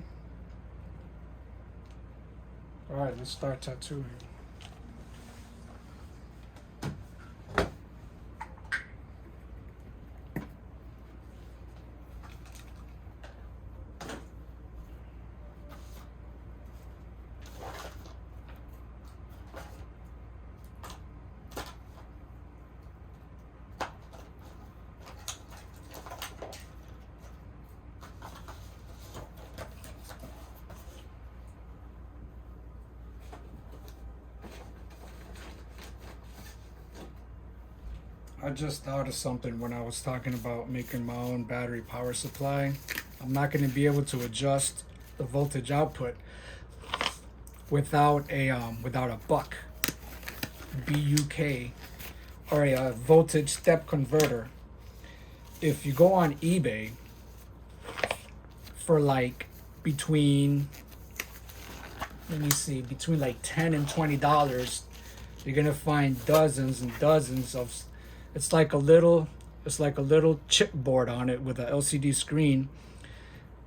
All right, let's start tattooing. I just thought of something when I was talking about making my own battery power supply. I'm not going to be able to adjust the voltage output without a buck, BUK, or a voltage step converter. If you go on eBay for like between like $10 and $20, you're gonna find dozens and dozens of. It's like a little chipboard on it with a LCD screen,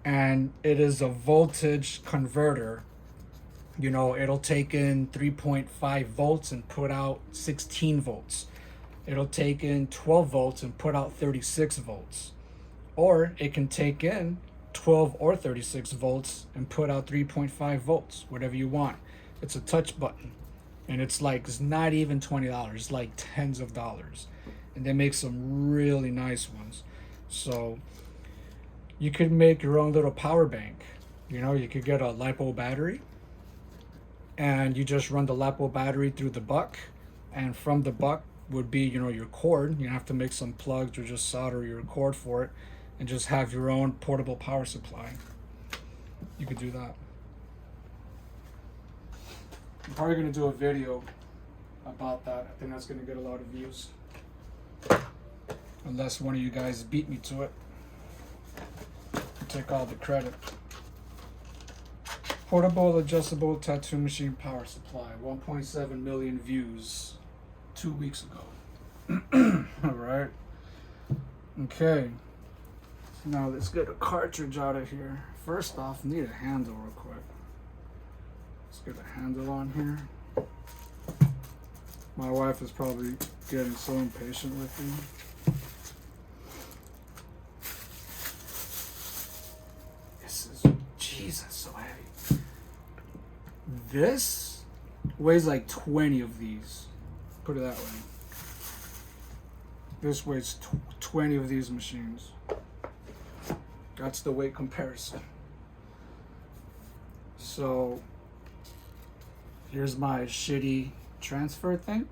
and it is a voltage converter. You know, it'll take in 3.5 volts and put out 16 volts. It'll take in 12 volts and put out 36 volts. Or it can take in 12 or 36 volts and put out 3.5 volts, whatever you want. It's a touch button. And it's not even $20, it's like tens of dollars. And they make some really nice ones. So you could make your own little power bank. You know, you could get a LiPo battery, and you just run the LiPo battery through the buck, and from the buck would be, you know, your cord. You have to make some plugs or just solder your cord for it, and just have your own portable power supply. You could do that. I'm probably gonna do a video about that. I think that's gonna get a lot of views, unless one of you guys beat me to it. Take all the credit. Portable adjustable tattoo machine power supply, 1.7 million views 2 weeks ago. All right. Okay. Now let's get a cartridge out of here. First off, need a handle real quick. Let's get a handle on here. My wife is probably getting so impatient with me. This is, Jesus, so heavy. This weighs like 20 of these. Put it that way. This weighs 20 of these machines. That's the weight comparison. So here's my shitty transfer thing.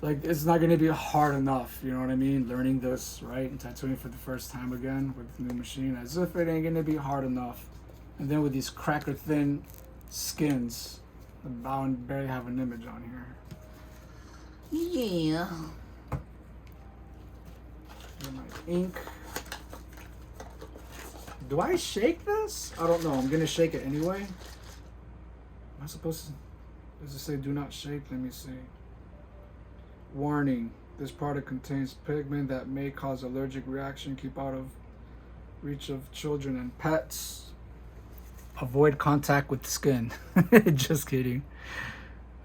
Like, it's not gonna be hard enough, you know what I mean? Learning this, right? And tattooing for the first time again with the new machine, as if it ain't gonna be hard enough. And then with these cracker thin skins, I barely have an image on here. Yeah. Here's my ink. Do I shake this? I don't know. I'm gonna shake it anyway. Am I supposed to? Does it say do not shake? Let me see. Warning. This product contains pigment that may cause allergic reaction. Keep out of reach of children and pets. Avoid contact with skin. Just kidding.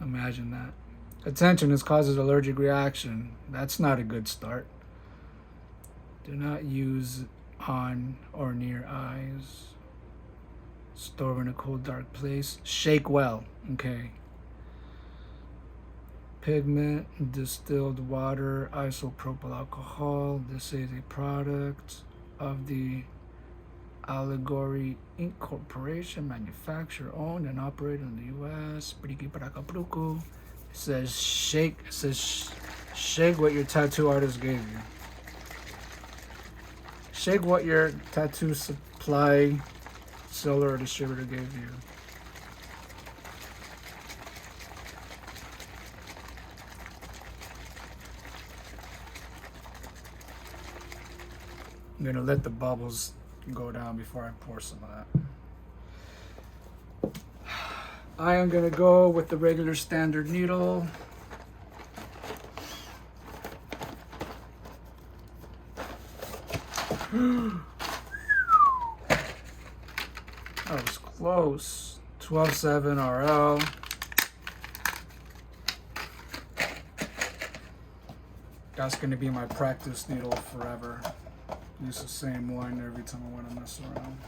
Imagine that. Attention, this causes allergic reaction. That's not a good start. Do not use on or near eyes. Store in a cold, dark place. Shake well. Okay. Pigment, distilled water, isopropyl alcohol. This is a product of the Allegory Inc. Corporation, manufacturer, owned, and operated in the U.S. It says shake. It says shake what your tattoo artist gave you. Shake what your tattoo supply seller or distributor gave you. I'm gonna let the bubbles go down before I pour some of that. I am gonna go with the regular standard needle. That was close. 12.7 RL. That's gonna be my practice needle forever. Use the same one every time I want to mess around.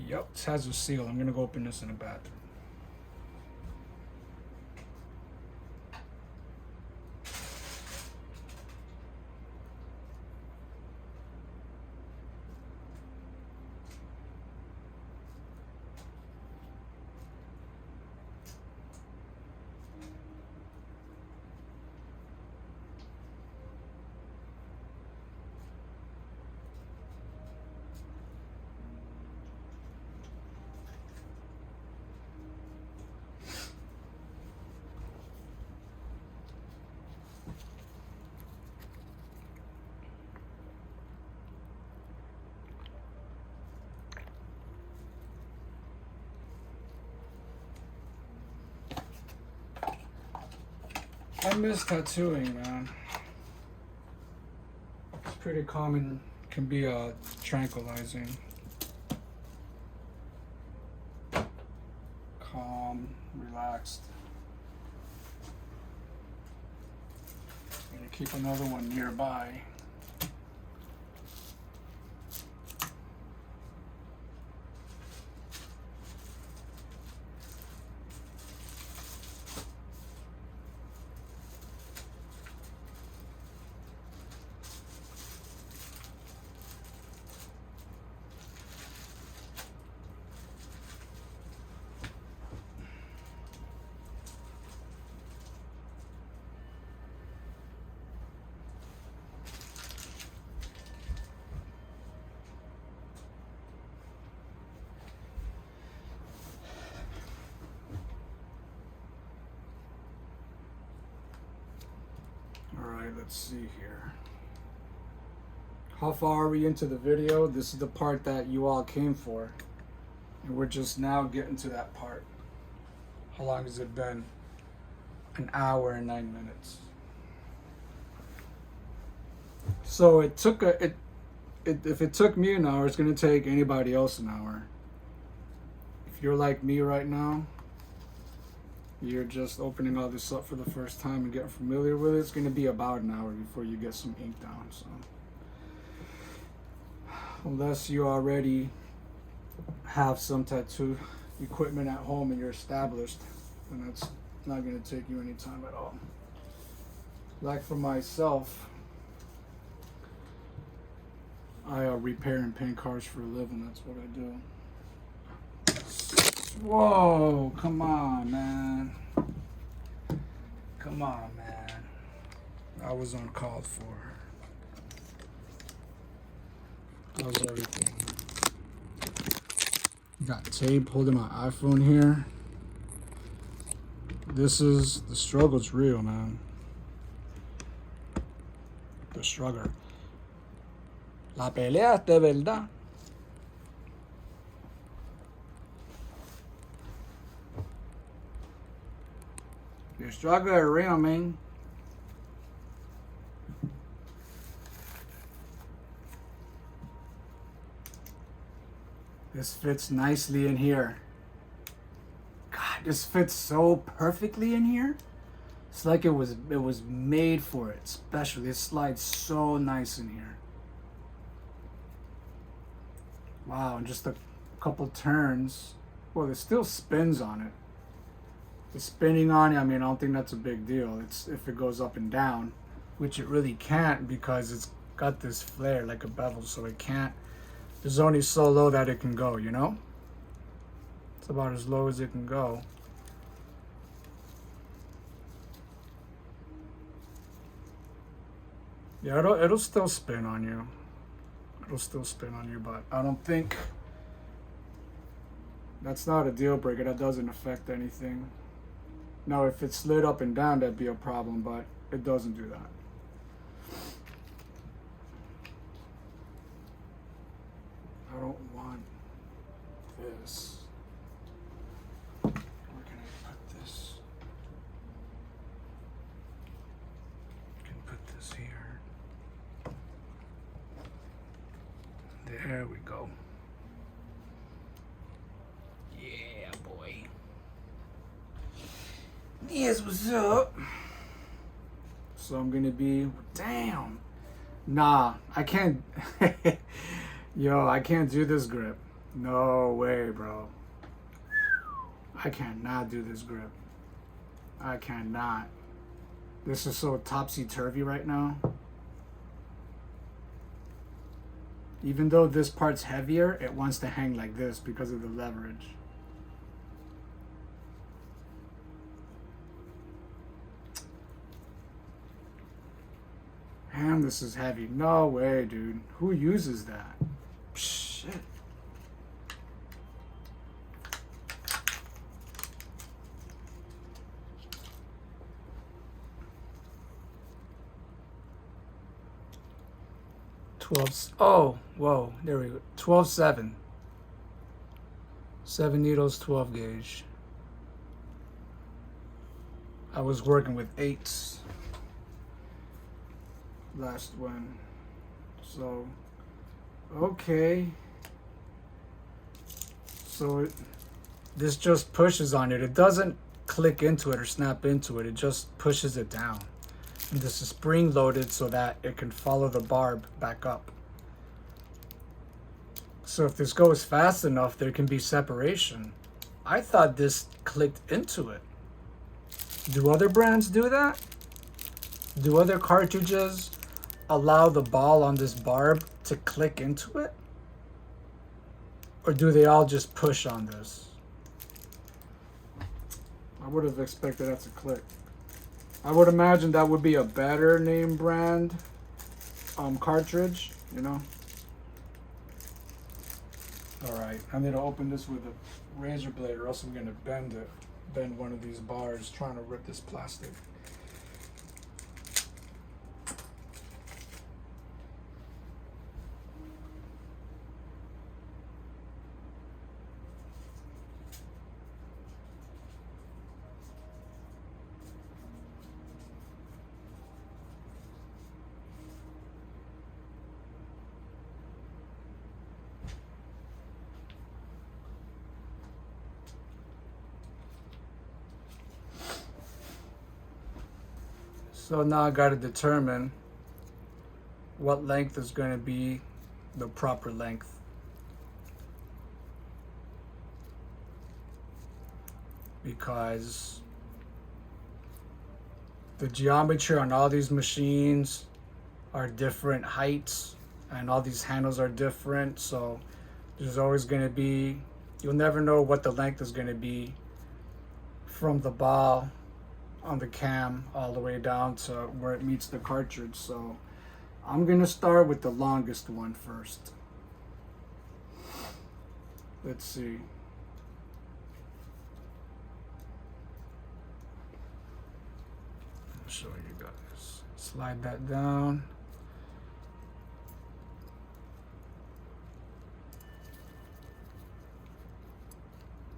Yep, this has a seal. I'm gonna go open this in the bathroom. I miss tattooing, man. It's pretty common, can be tranquilizing. Calm, relaxed. I'm gonna keep another one nearby. Alright, let's see here. How far are we into the video? This is the part that you all came for. And we're just now getting to that part. How long has it been? An hour and 9 minutes. So it took if it took me an hour, it's gonna take anybody else an hour. If you're like me right now, you're just opening all this up for the first time and getting familiar with it, it's going to be about an hour before you get some ink down. So unless you already have some tattoo equipment at home and you're established, then that's not going to take you any time at all. Like for myself, I repair and paint cars for a living. That's what I do. Whoa, come on, man. Come on, man. That was uncalled for. That was everything. Got tape holding my iPhone here. This is, the struggle's real, man. The struggle. La pelea es de verdad. The struggle is real, man. This fits nicely in here. God, this fits so perfectly in here. It's like it was made for it, especially. It slides so nice in here. Wow, and just a couple turns. Well, it still spins on it. The spinning on it, I mean, I don't think that's a big deal. It's if it goes up and down, which it really can't because it's got this flare like a bevel, so it can't There's only so low that it can go, you know? It's about as low as it can go. Yeah, it'll still spin on you. It'll still spin on you, but I don't think that's not a deal breaker. That doesn't affect anything. Now, if it slid up and down, that'd be a problem, but it doesn't do that. I don't want this. Where can I put this? I can put this here. There we go. Yeah, boy. Yes, what's up? So I'm gonna be, damn. Nah, I can't. Yo, I can't do this grip. No way, bro. I cannot do this grip. I cannot. This is so topsy-turvy right now. Even though this part's heavier, it wants to hang like this because of the leverage. Damn, this is heavy. No way, dude. Who uses that? Shit. Oh, whoa, there we go. 12/7. 7 needles, 12 gauge. I was working with 8s last one. So, okay. So this just pushes on it. It doesn't click into it or snap into it. It just pushes it down. And this is spring loaded so that it can follow the barb back up. So if this goes fast enough, there can be separation. I thought this clicked into it. Do other brands do that? Do other cartridges allow the ball on this barb to click into it? Or do they all just push on this? I would have expected that to click. I would imagine that would be a better name brand cartridge, you know? Alright, I need to open this with a razor blade or else I'm going to bend one of these bars trying to rip this plastic. So now I got to determine what length is going to be the proper length. Because the geometry on all these machines are different heights and all these handles are different. So there's always going to be, you'll never know what the length is going to be from the ball on the cam all the way down to where it meets the cartridge. So I'm gonna start with the longest one first. Let's see. I'll show you guys. Slide that down.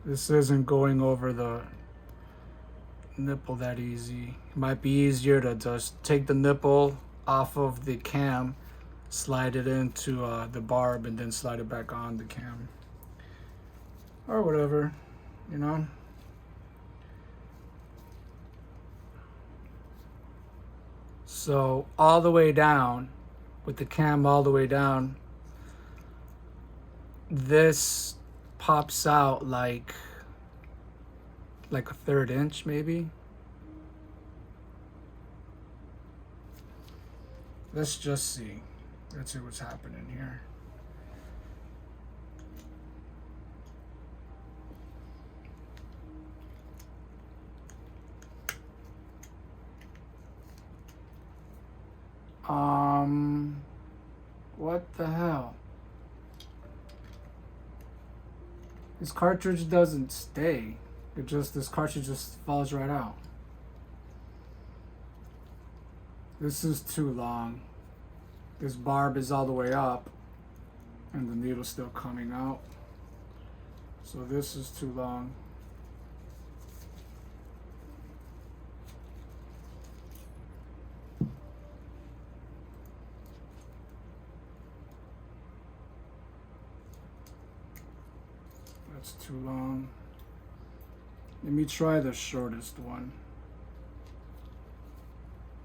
This isn't going over the nipple that easy. It might be easier to just take the nipple off of the cam, slide it into the barb, and then slide it back on the cam. Or whatever, you know? So all the way down, with the cam all the way down, this pops out like a 1/3 inch maybe. Let's just see. Let's see what's happening here. What the hell? This cartridge doesn't stay. This cartridge just falls right out. This is too long. This barb is all the way up and the needle's still coming out. So this is too long. That's too long. Let me try the shortest one.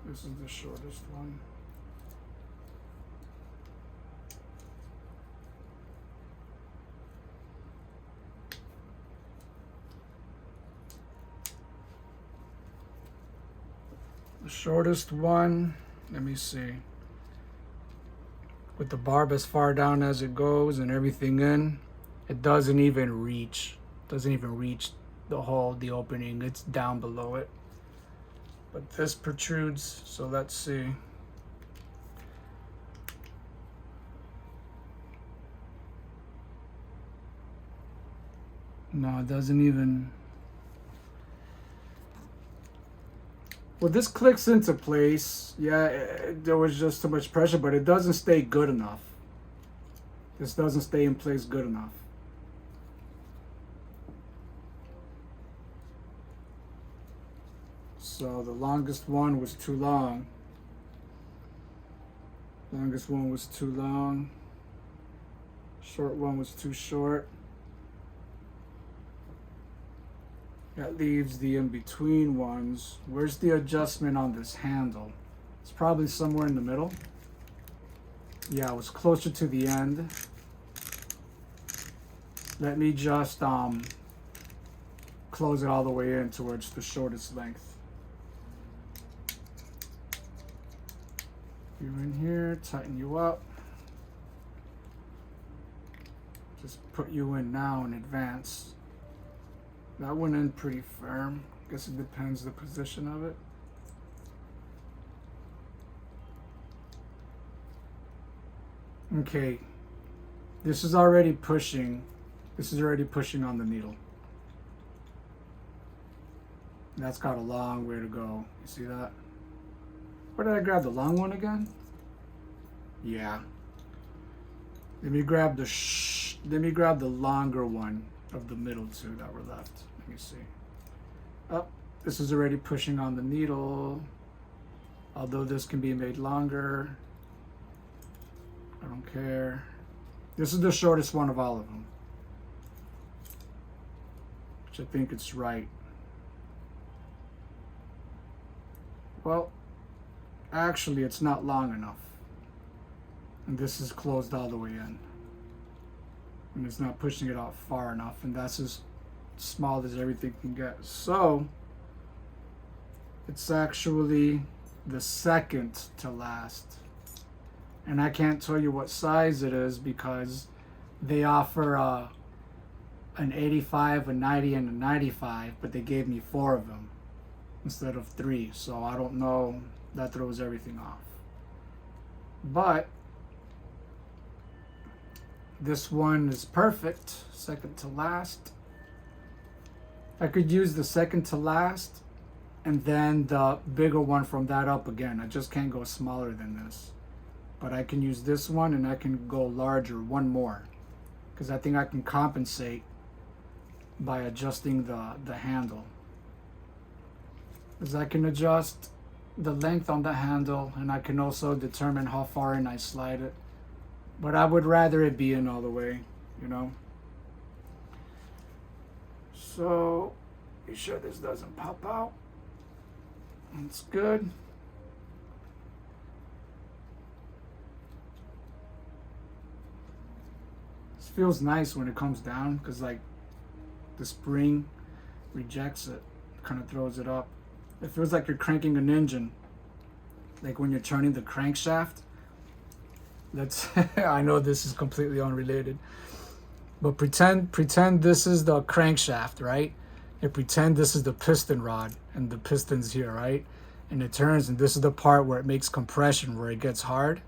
This is the shortest one. The shortest one, let me see. With the barb as far down as it goes and everything in, it doesn't even reach the opening. It's down below it. But this protrudes, so let's see. No, it doesn't even. Well, this clicks into place. Yeah, there was just too much pressure, but it doesn't stay good enough. This doesn't stay in place good enough. So the longest one was too long. Longest one was too long. Short one was too short. That leaves the in-between ones. Where's the adjustment on this handle? It's probably somewhere in the middle. Yeah, it was closer to the end. Let me just close it all the way in towards the shortest length. You in here, tighten you up. Just put you in now in advance. That went in pretty firm. Guess it depends the position of it. Okay, this is already pushing. This is already pushing on the needle. That's got a long way to go. You see that? Where did I grab the long one again? Yeah. Let me grab the longer one of the middle two that were left. Let me see. Oh, this is already pushing on the needle. Although this can be made longer. I don't care. This is the shortest one of all of them. Which I think it's right. Well, actually it's not long enough. And this is closed all the way in. And it's not pushing it out far enough. And that's as small as everything can get. So, it's actually the second to last. And I can't tell you what size it is because they offer an 85, a 90, and a 95, but they gave me 4 of them instead of 3. So I don't know. That throws everything off. But this one is perfect, second to last. I could use the second to last and then the bigger one from that up again. I just can't go smaller than this. But I can use this one and I can go larger, one more. Because I think I can compensate by adjusting the handle. Because I can adjust the length on the handle and I can also determine how far in I slide it. But I would rather it be in all the way, you know. So, be sure this doesn't pop out. It's good. This feels nice when it comes down because like the spring rejects it, kind of throws it up. It feels like you're cranking an engine, like when you're turning the crankshaft. Let's I know this is completely unrelated, but pretend this is the crankshaft, right? And pretend this is the piston rod and the piston's here, right? And it turns, and this is the part where it makes compression, where it gets hard.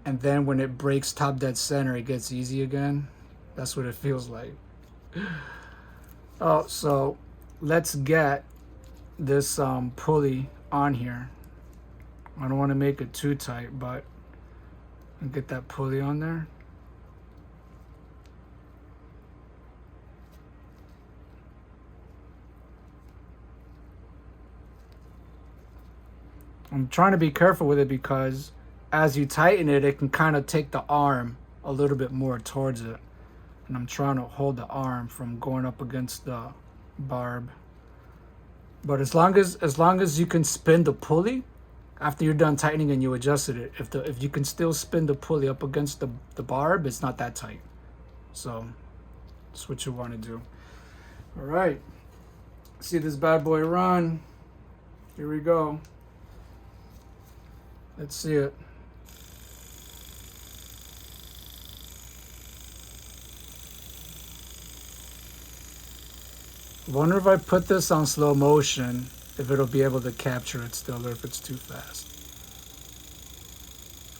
and then when it breaks top dead center, it gets easy again. That's what it feels like. Oh, so let's get this pulley on here. I don't want to make it too tight, but I'll get that pulley on there. I'm trying to be careful with it because as you tighten it, it can kind of take the arm a little bit more towards it. And I'm trying to hold the arm from going up against the barb. But as long as you can spin the pulley after you're done tightening and you adjusted it, if you can still spin the pulley up against the barb, it's not that tight. So that's what you want to do. All right. See this bad boy run. Here we go. Let's see it. Wonder if I put this on slow motion, if it'll be able to capture it still, or if it's too fast.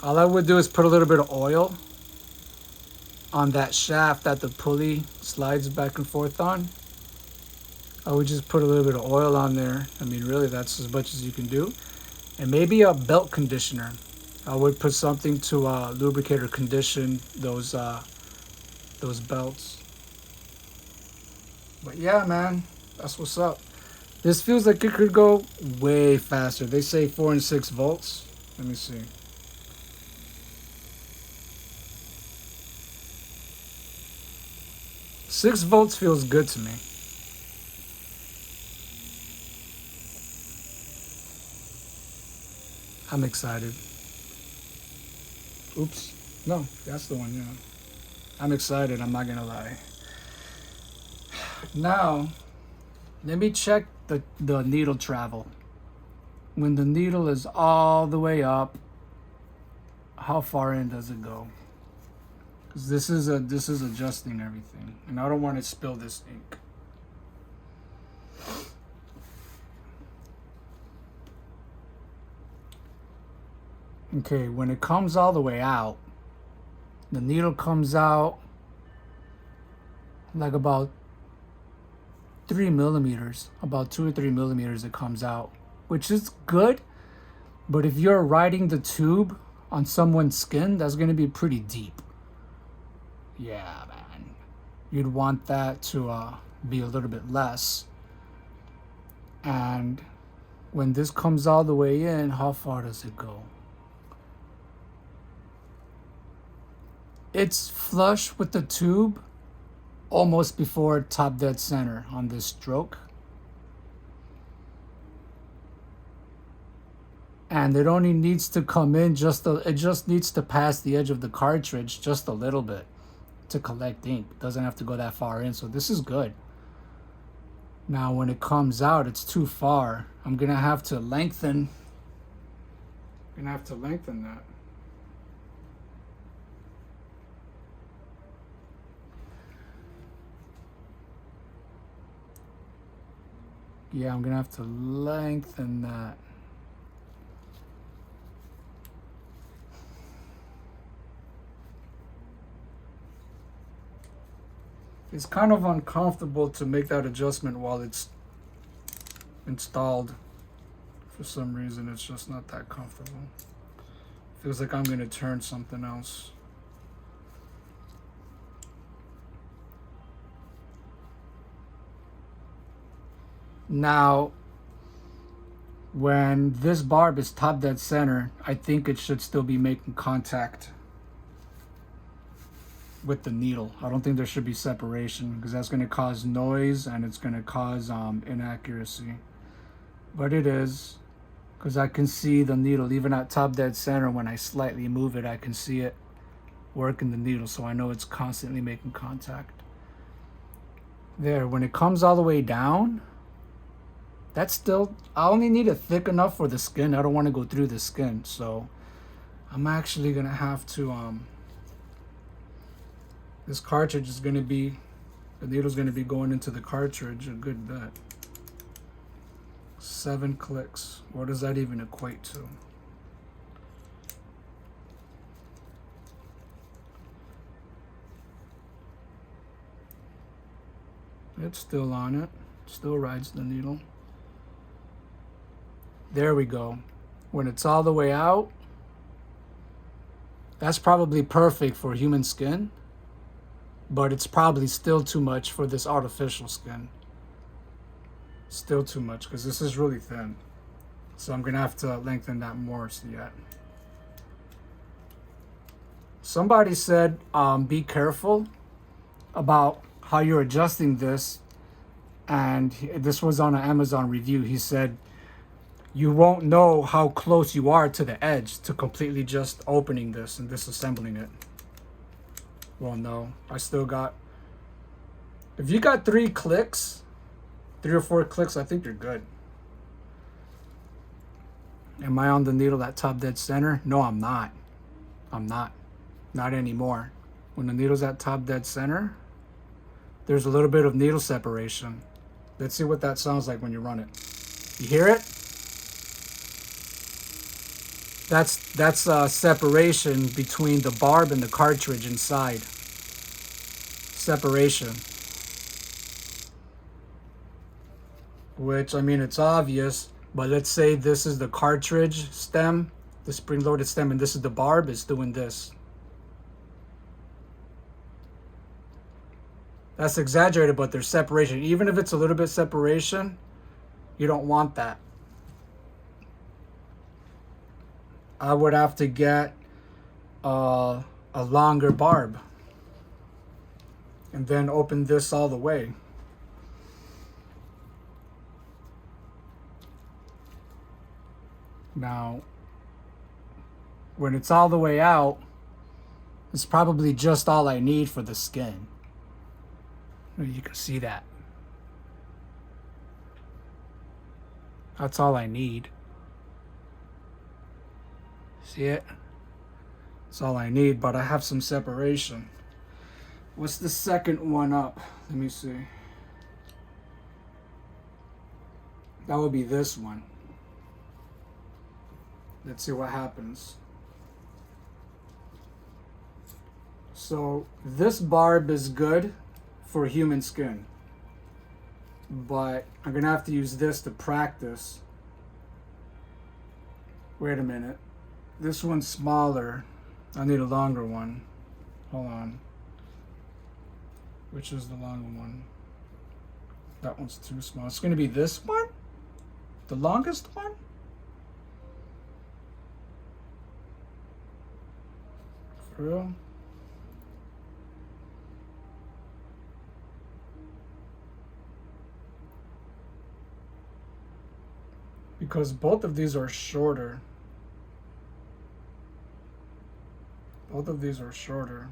All I would do is put a little bit of oil on that shaft that the pulley slides back and forth on. I would just put a little bit of oil on there. I mean, really, that's as much as you can do. And maybe a belt conditioner. I would put something to lubricate or condition those belts. But yeah, man, that's what's up. This feels like it could go way faster. They say 4 and 6 volts. Let me see. Six volts feels good to me. I'm excited. Oops. No, that's the one, yeah. I'm excited, I'm not gonna lie. Now, let me check the needle travel. When the needle is all the way up, how far in does it go? Because this is adjusting everything, and I don't want to spill this ink. Okay, when it comes all the way out, the needle comes out like about 3 millimeters, about 2 or 3 millimeters it comes out, which is good. But if you're riding the tube on someone's skin, that's going to be pretty deep. Yeah, man. You'd want that to be a little bit less. And when this comes all the way in, how far does it go? It's flush with the tube almost before top dead center on this stroke. And it only needs to come in it just needs to pass the edge of the cartridge just a little bit to collect ink. It doesn't have to go that far in, so this is good. Now when it comes out, it's too far. I'm gonna have to lengthen that. Yeah, I'm gonna have to lengthen that. It's kind of uncomfortable to make that adjustment while it's installed. For some reason, it's just not that comfortable. Feels like I'm gonna turn something else. Now, when this barb is top dead center, I think it should still be making contact with the needle. I don't think there should be separation because that's going to cause noise and it's going to cause inaccuracy. But it is, because I can see the needle even at top dead center. When I slightly move it, I can see it working the needle, so I know it's constantly making contact. There, when it comes all the way down, that's still, I only need it thick enough for the skin. I don't want to go through the skin, so I'm actually gonna have to this cartridge is gonna be, the needle's gonna be going into the cartridge a good bit. 7 clicks. What does that even equate to? It's still on it. Still rides the needle. There we go. When it's all the way out, that's probably perfect for human skin, but it's probably still too much for this artificial skin. Still too much because this is really thin. So I'm gonna have to lengthen that more yet. Somebody said, be careful about how you're adjusting this. And this was on an Amazon review. He said, you won't know how close you are to the edge to completely just opening this and disassembling it. Well, no, I still got, if you got 3 or 4 clicks, I think you're good. Am I on the needle at top dead center? No, I'm not. I'm not. Not anymore. When the needle's at top dead center, there's a little bit of needle separation. Let's see what that sounds like when you run it. You hear it? That's separation between the barb and the cartridge inside. Separation. Which, I mean, it's obvious, but let's say this is the cartridge stem, the spring-loaded stem, and this is the barb, it's doing this. That's exaggerated, but there's separation. Even if it's a little bit separation, you don't want that. I would have to get a longer barb and then open this all the way. Now, when it's all the way out, it's probably just all I need for the skin. You can see that. That's all I need. See it? That's all I need, but I have some separation. What's the second one up? Let me see. That would be this one. Let's see what happens. So this barb is good for human skin, but I'm gonna have to use this to practice. Wait a minute, this one's smaller. I need a longer one. Hold on. Which is the longer one? That one's too small. It's gonna be this one? The longest one? For real? Because both of these are shorter. Both of these are shorter.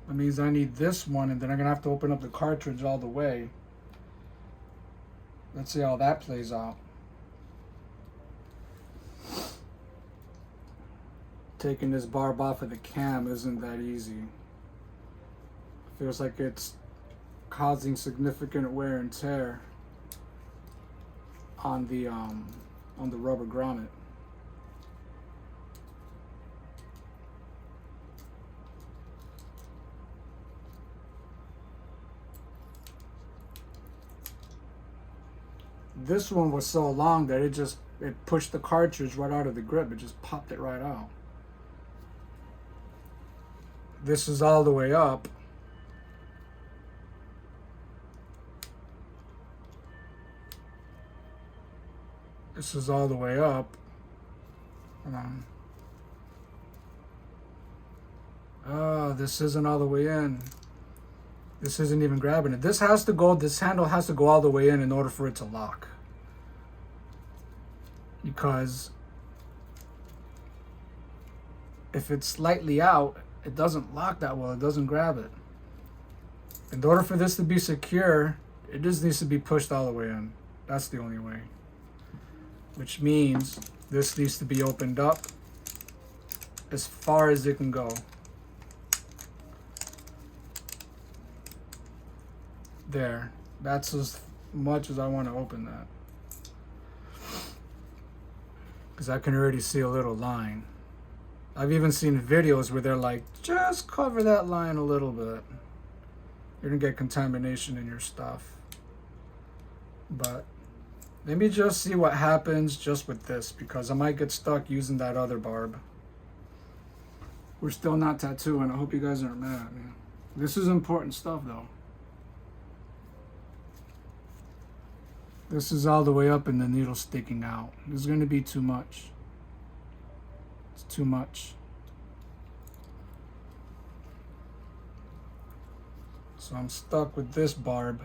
That means I need this one, and then I'm gonna have to open up the cartridge all the way. Let's see how that plays out. Taking this barb off of the cam isn't that easy. Feels like it's causing significant wear and tear on the rubber grommet. This one was so long that it pushed the cartridge right out of the grip. It just popped it right out. This is all the way up. This is all the way up. Oh, this isn't all the way in. This isn't even grabbing it. This handle has to go all the way in order for it to lock. Because if it's slightly out, it doesn't lock that well. It doesn't grab it. In order for this to be secure, it just needs to be pushed all the way in. That's the only way. Which means this needs to be opened up as far as it can go. There. That's as much as I want to open that. Because I can already see a little line. I've even seen videos where they're like, just cover that line a little bit. You're gonna get contamination in your stuff. But let me just see what happens just with this, because I might get stuck using that other barb. We're still not tattooing. I hope you guys aren't mad at me. This is important stuff though. This is all the way up and the needle sticking out. This is gonna be too much. It's too much. So I'm stuck with this barb.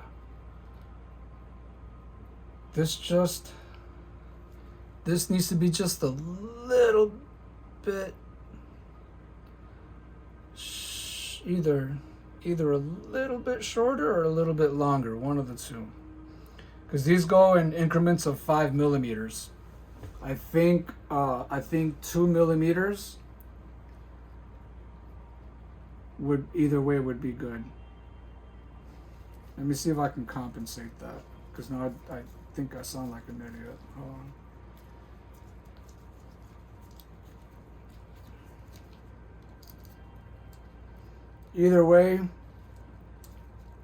This needs to be just a little bit, either a little bit shorter or a little bit longer, one of the two. Because these go in increments of 5 millimeters. I think 2 millimeters would either way would be good. Let me see if I can compensate that, because now I think I sound like an idiot. Hold on. Either way,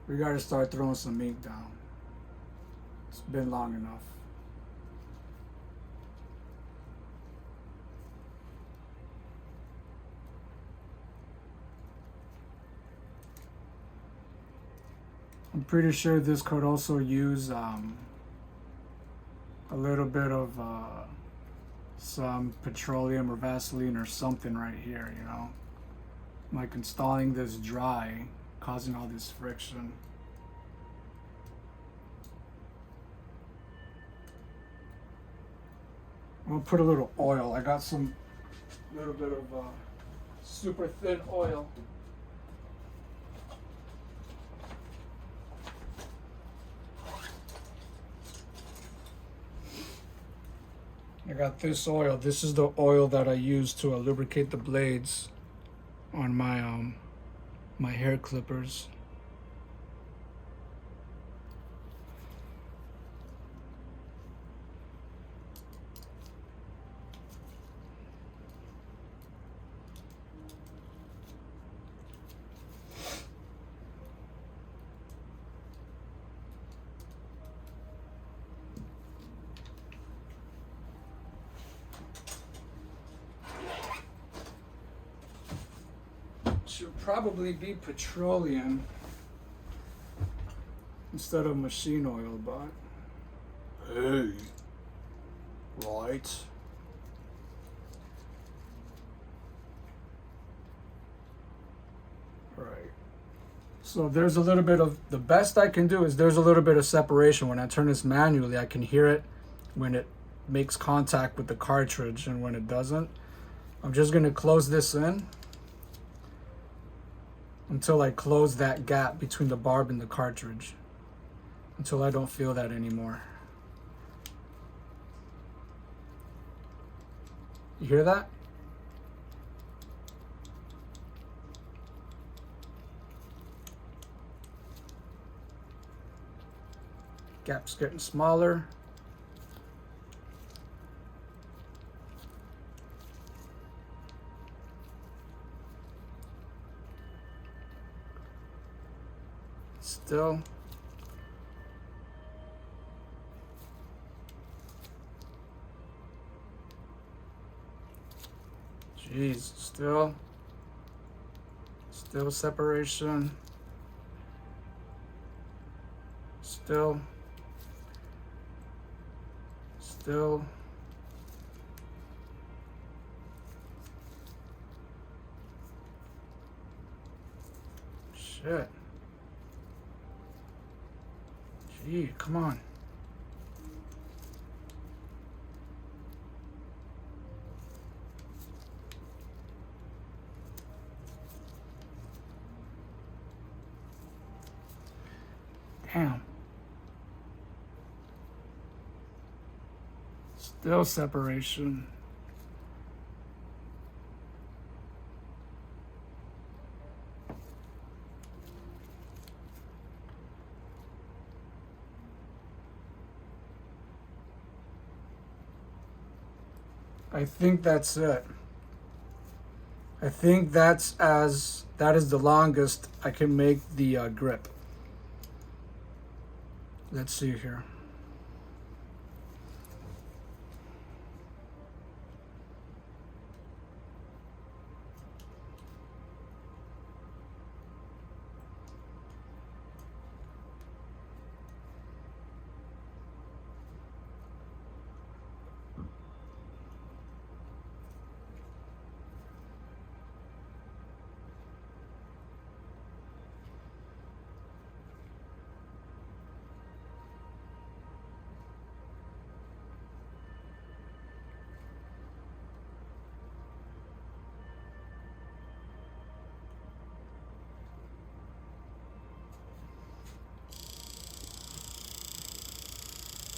we gotta start throwing some ink down. It's been long enough. I'm pretty sure this could also use a little bit of some petroleum or Vaseline or something right here, you know? Like installing this dry, causing all this friction. I'm gonna put a little oil. I got some little bit of super thin oil. I got this oil. This is the oil that I use to lubricate the blades on my my hair clippers. Should probably be petroleum instead of machine oil, but hey, right? Right. So there's a little bit of, the best I can do is there's a little bit of separation. When I turn this manually, I can hear it when it makes contact with the cartridge and when it doesn't. I'm just gonna close this in until I close that gap between the barb and the cartridge, until I don't feel that anymore. You hear that? Gap's getting smaller. Still. Jeez, still separation. Still. Shit. Gee, come on. Damn. Still separation. I think that's it. I think that is the longest I can make the grip. Let's see here.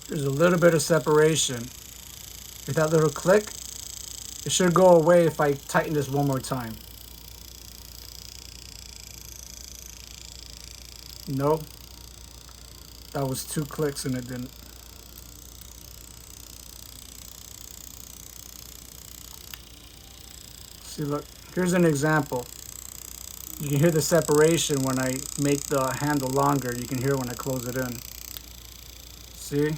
There's a little bit of separation. With that little click, it should go away if I tighten this one more time. Nope. That was 2 clicks and it didn't. See, look, here's an example. You can hear the separation when I make the handle longer. You can hear it when I close it in. See?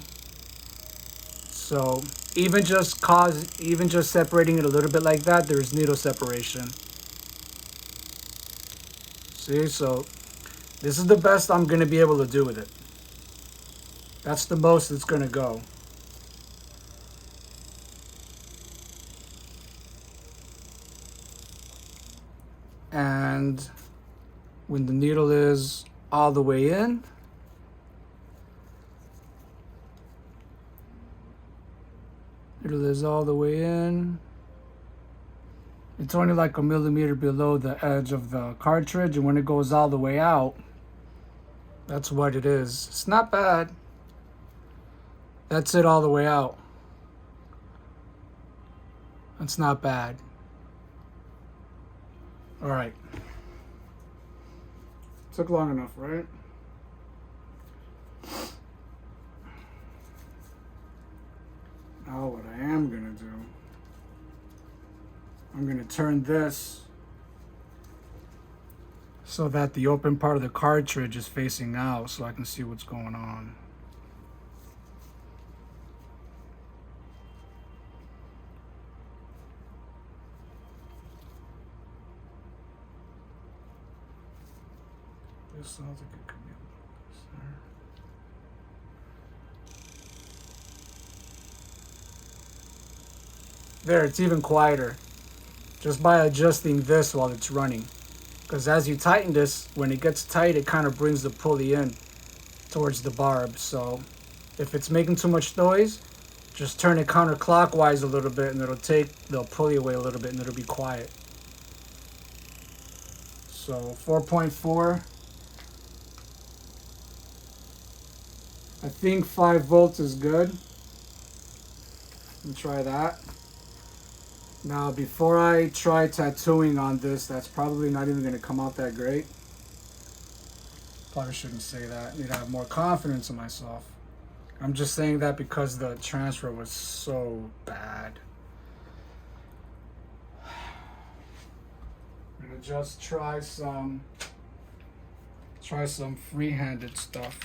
So even just separating it a little bit like that, there's needle separation. See, so this is the best I'm going to be able to do with it. That's the most it's going to go. And when the needle is all the way in, it's only like 1 millimeter below the edge of the cartridge, and when it goes all the way out, that's what it is. It's not bad. That's it all the way out. That's not bad. All right. Took long enough, right? Now what I am gonna do, I'm gonna turn this so that the open part of the cartridge is facing out so I can see what's going on. This sounds like it could be a little closer. There, it's even quieter just by adjusting this while it's running. Because as you tighten this, when it gets tight, it kind of brings the pulley in towards the barb. So if it's making too much noise, just turn it counterclockwise a little bit and it'll take the pulley away a little bit and it'll be quiet. So 4.4. I think 5 volts is good. Let me try that. Now, before I try tattooing on this, that's probably not even going to come out that great. Probably shouldn't say that. I need to have more confidence in myself. I'm just saying that because the transfer was so bad. I'm going to just try some free-handed stuff.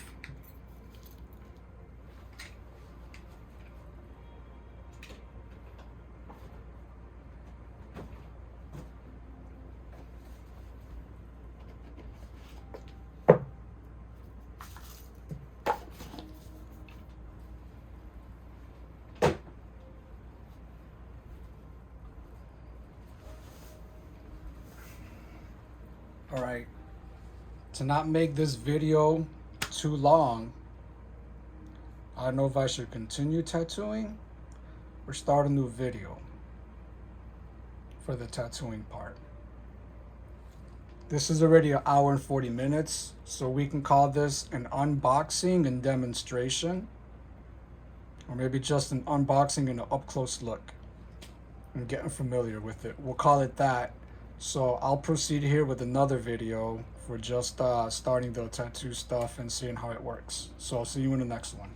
Alright, to not make this video too long, I don't know if I should continue tattooing or start a new video for the tattooing part. This is already 1 hour and 40 minutes, so we can call this an unboxing and demonstration, or maybe just an unboxing and an up-close look and getting familiar with it. We'll call it that. So I'll proceed here with another video for just starting the tattoo stuff and seeing how it works. So I'll see you in the next one.